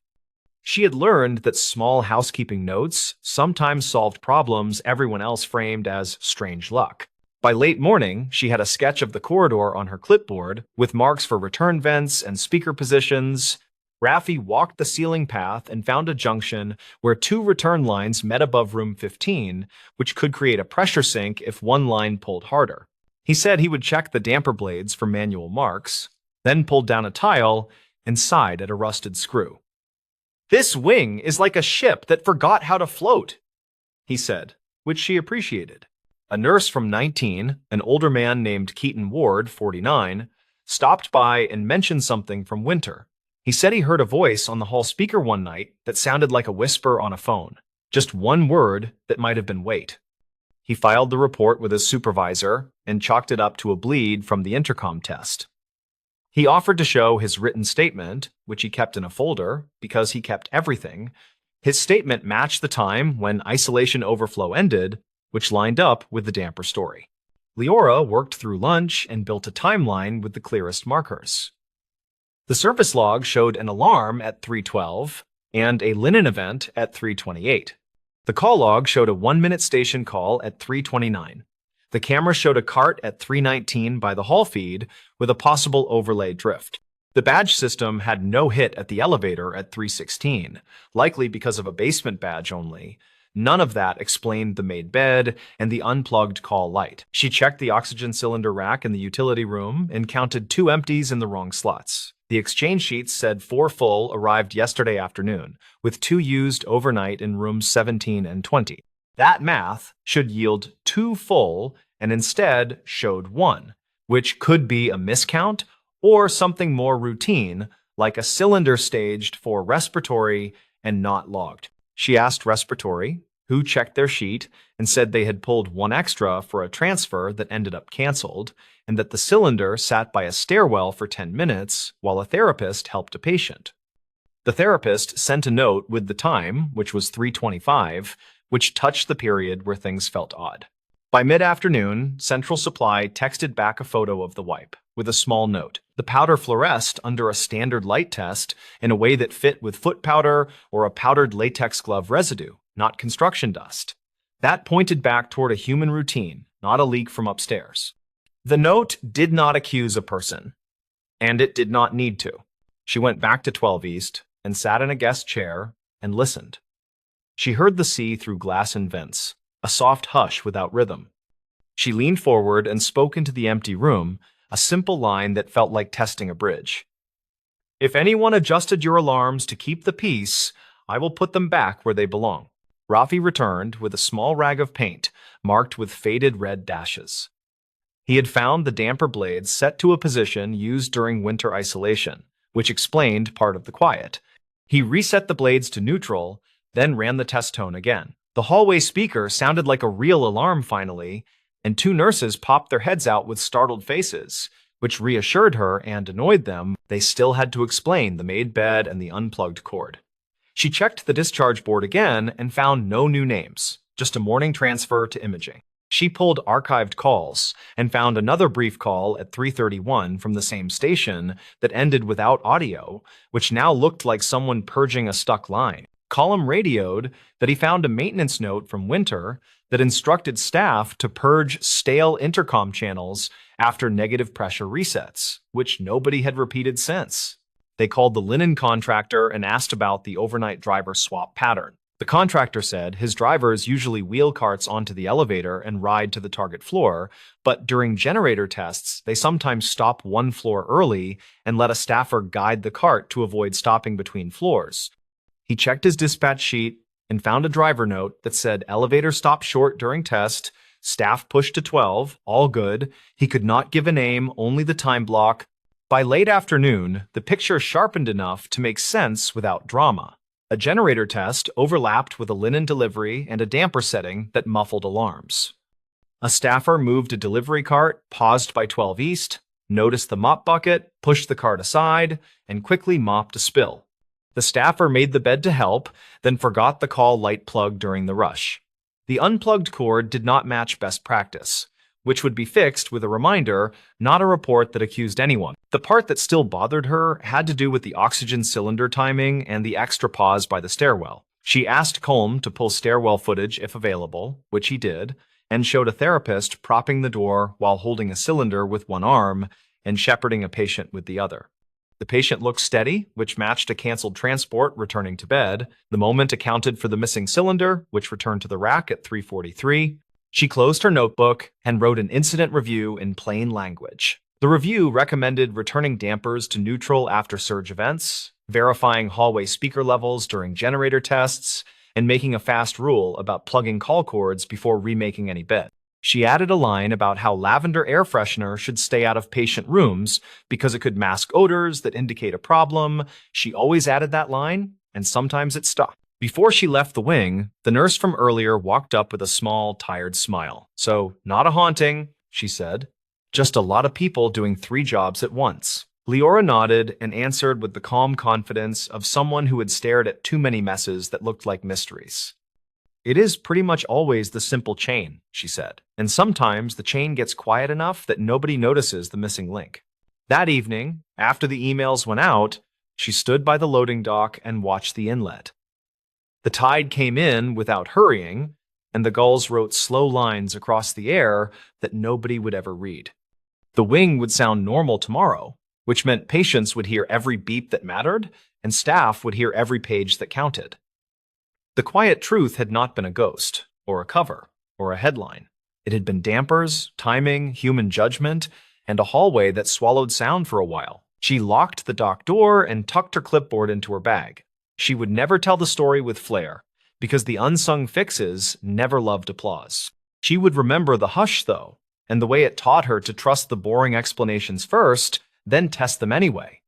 She had learned that small housekeeping notes sometimes solved problems everyone else framed as strange luck. By late morning, she had a sketch of the corridor on her clipboard with marks for return vents and speaker positions. Raffi walked the ceiling path and found a junction where two return lines met above room 15, which could create a pressure sink if one line pulled harder. He said he would check the damper blades for manual marks, then pulled down a tile and sighed at a rusted screw. "This wing is like a ship that forgot how to float," he said, which she appreciated. A nurse from 19, an older man named Keaton Ward, 49, stopped by and mentioned something from Winter. He said he heard a voice on the hall speaker one night that sounded like a whisper on a phone, just one word that might have been wait. He filed the report with his supervisor and chalked it up to a bleed from the intercom test. He offered to show his written statement, which he kept in a folder because he kept everything. His statement matched the time when isolation overflow ended, which lined up with the damper story. Leora worked through lunch and built a timeline with the clearest markers. The service log showed an alarm at 3:12 and a linen event at 3:28. The call log showed a 1-minute station call at 3:29. The camera showed a cart at 3:19 by the hall feed with a possible overlay drift. The badge system had no hit at the elevator at 3:16, likely because of a basement badge only. None of that explained the made bed and the unplugged call light. She checked the oxygen cylinder rack in the utility room and counted 2 empties in the wrong slots. The exchange sheets said 4 full arrived yesterday afternoon, with 2 used overnight in rooms 17 and 20. That math should yield 2 full and instead showed 1, which could be a miscount or something more routine, like a cylinder staged for respiratory and not logged. She asked respiratory, who checked their sheet and said they had pulled 1 extra for a transfer that ended up canceled, and that the cylinder sat by a stairwell for 10 minutes while a therapist helped a patient. The therapist sent a note with the time, which was 3:25, which touched the period where things felt odd. By mid-afternoon, Central Supply texted back a photo of the wipe, with a small note. The powder fluoresced under a standard light test in a way that fit with foot powder or a powdered latex glove residue, not construction dust. That pointed back toward a human routine, not a leak from upstairs. The note did not accuse a person, and it did not need to. She went back to 12 East and sat in a guest chair and listened. She heard the sea through glass and vents, a soft hush without rhythm. She leaned forward and spoke into the empty room, a simple line that felt like testing a bridge. If anyone adjusted your alarms to keep the peace, I will put them back where they belong. Rafi returned with a small rag of paint, marked with faded red dashes. He had found the damper blades set to a position used during winter isolation, which explained part of the quiet. He reset the blades to neutral, then ran the test tone again. The hallway speaker sounded like a real alarm finally, and two nurses popped their heads out with startled faces, which reassured her and annoyed them. They still had to explain the made bed and the unplugged cord. She checked the discharge board again and found no new names, just a morning transfer to imaging. She pulled archived calls and found another brief call at 3:31 from the same station that ended without audio, which now looked like someone purging a stuck line. Column radioed that he found a maintenance note from Winter that instructed staff to purge stale intercom channels after negative pressure resets, which nobody had repeated since. They called the linen contractor and asked about the overnight driver swap pattern. The contractor said his drivers usually wheel carts onto the elevator and ride to the target floor, but during generator tests, they sometimes stop one floor early and let a staffer guide the cart to avoid stopping between floors. He checked his dispatch sheet and found a driver note that said elevator stopped short during test, staff pushed to 12, all good. He could not give a name, only the time block. By late afternoon, the picture sharpened enough to make sense without drama. A generator test overlapped with a linen delivery and a damper setting that muffled alarms. A staffer moved a delivery cart, paused by 12 East, noticed the mop bucket, pushed the cart aside, and quickly mopped a spill. The staffer made the bed to help, then forgot the call light plug during the rush. The unplugged cord did not match best practice, which would be fixed with a reminder, not a report that accused anyone. The part that still bothered her had to do with the oxygen cylinder timing and the extra pause by the stairwell. She asked Colm to pull stairwell footage if available, which he did, and showed a therapist propping the door while holding a cylinder with one arm and shepherding a patient with the other. The patient looked steady, which matched a canceled transport returning to bed. The moment accounted for the missing cylinder, which returned to the rack at 3:43. She closed her notebook and wrote an incident review in plain language. The review recommended returning dampers to neutral after surge events, verifying hallway speaker levels during generator tests, and making a fast rule about plugging call cords before remaking any bed. She added a line about how lavender air freshener should stay out of patient rooms because it could mask odors that indicate a problem. She always added that line, and sometimes it stuck. Before she left the wing, the nurse from earlier walked up with a small, tired smile. "So, not a haunting," she said. "Just a lot of people doing 3 jobs at once." Leora nodded and answered with the calm confidence of someone who had stared at too many messes that looked like mysteries. "It is pretty much always the simple chain," she said, "and sometimes the chain gets quiet enough that nobody notices the missing link." That evening, after the emails went out, she stood by the loading dock and watched the inlet. The tide came in without hurrying, and the gulls wrote slow lines across the air that nobody would ever read. The wing would sound normal tomorrow, which meant patients would hear every beep that mattered, and staff would hear every page that counted. The quiet truth had not been a ghost, or a cover, or a headline. It had been dampers, timing, human judgment, and a hallway that swallowed sound for a while. She locked the dock door and tucked her clipboard into her bag. She would never tell the story with flair, because the unsung fixes never loved applause. She would remember the hush, though, and the way it taught her to trust the boring explanations first, then test them anyway.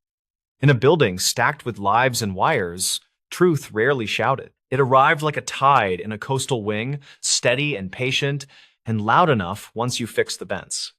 In a building stacked with lives and wires, truth rarely shouted. It arrived like a tide in a coastal wing, steady and patient, and loud enough once you fixed the vents.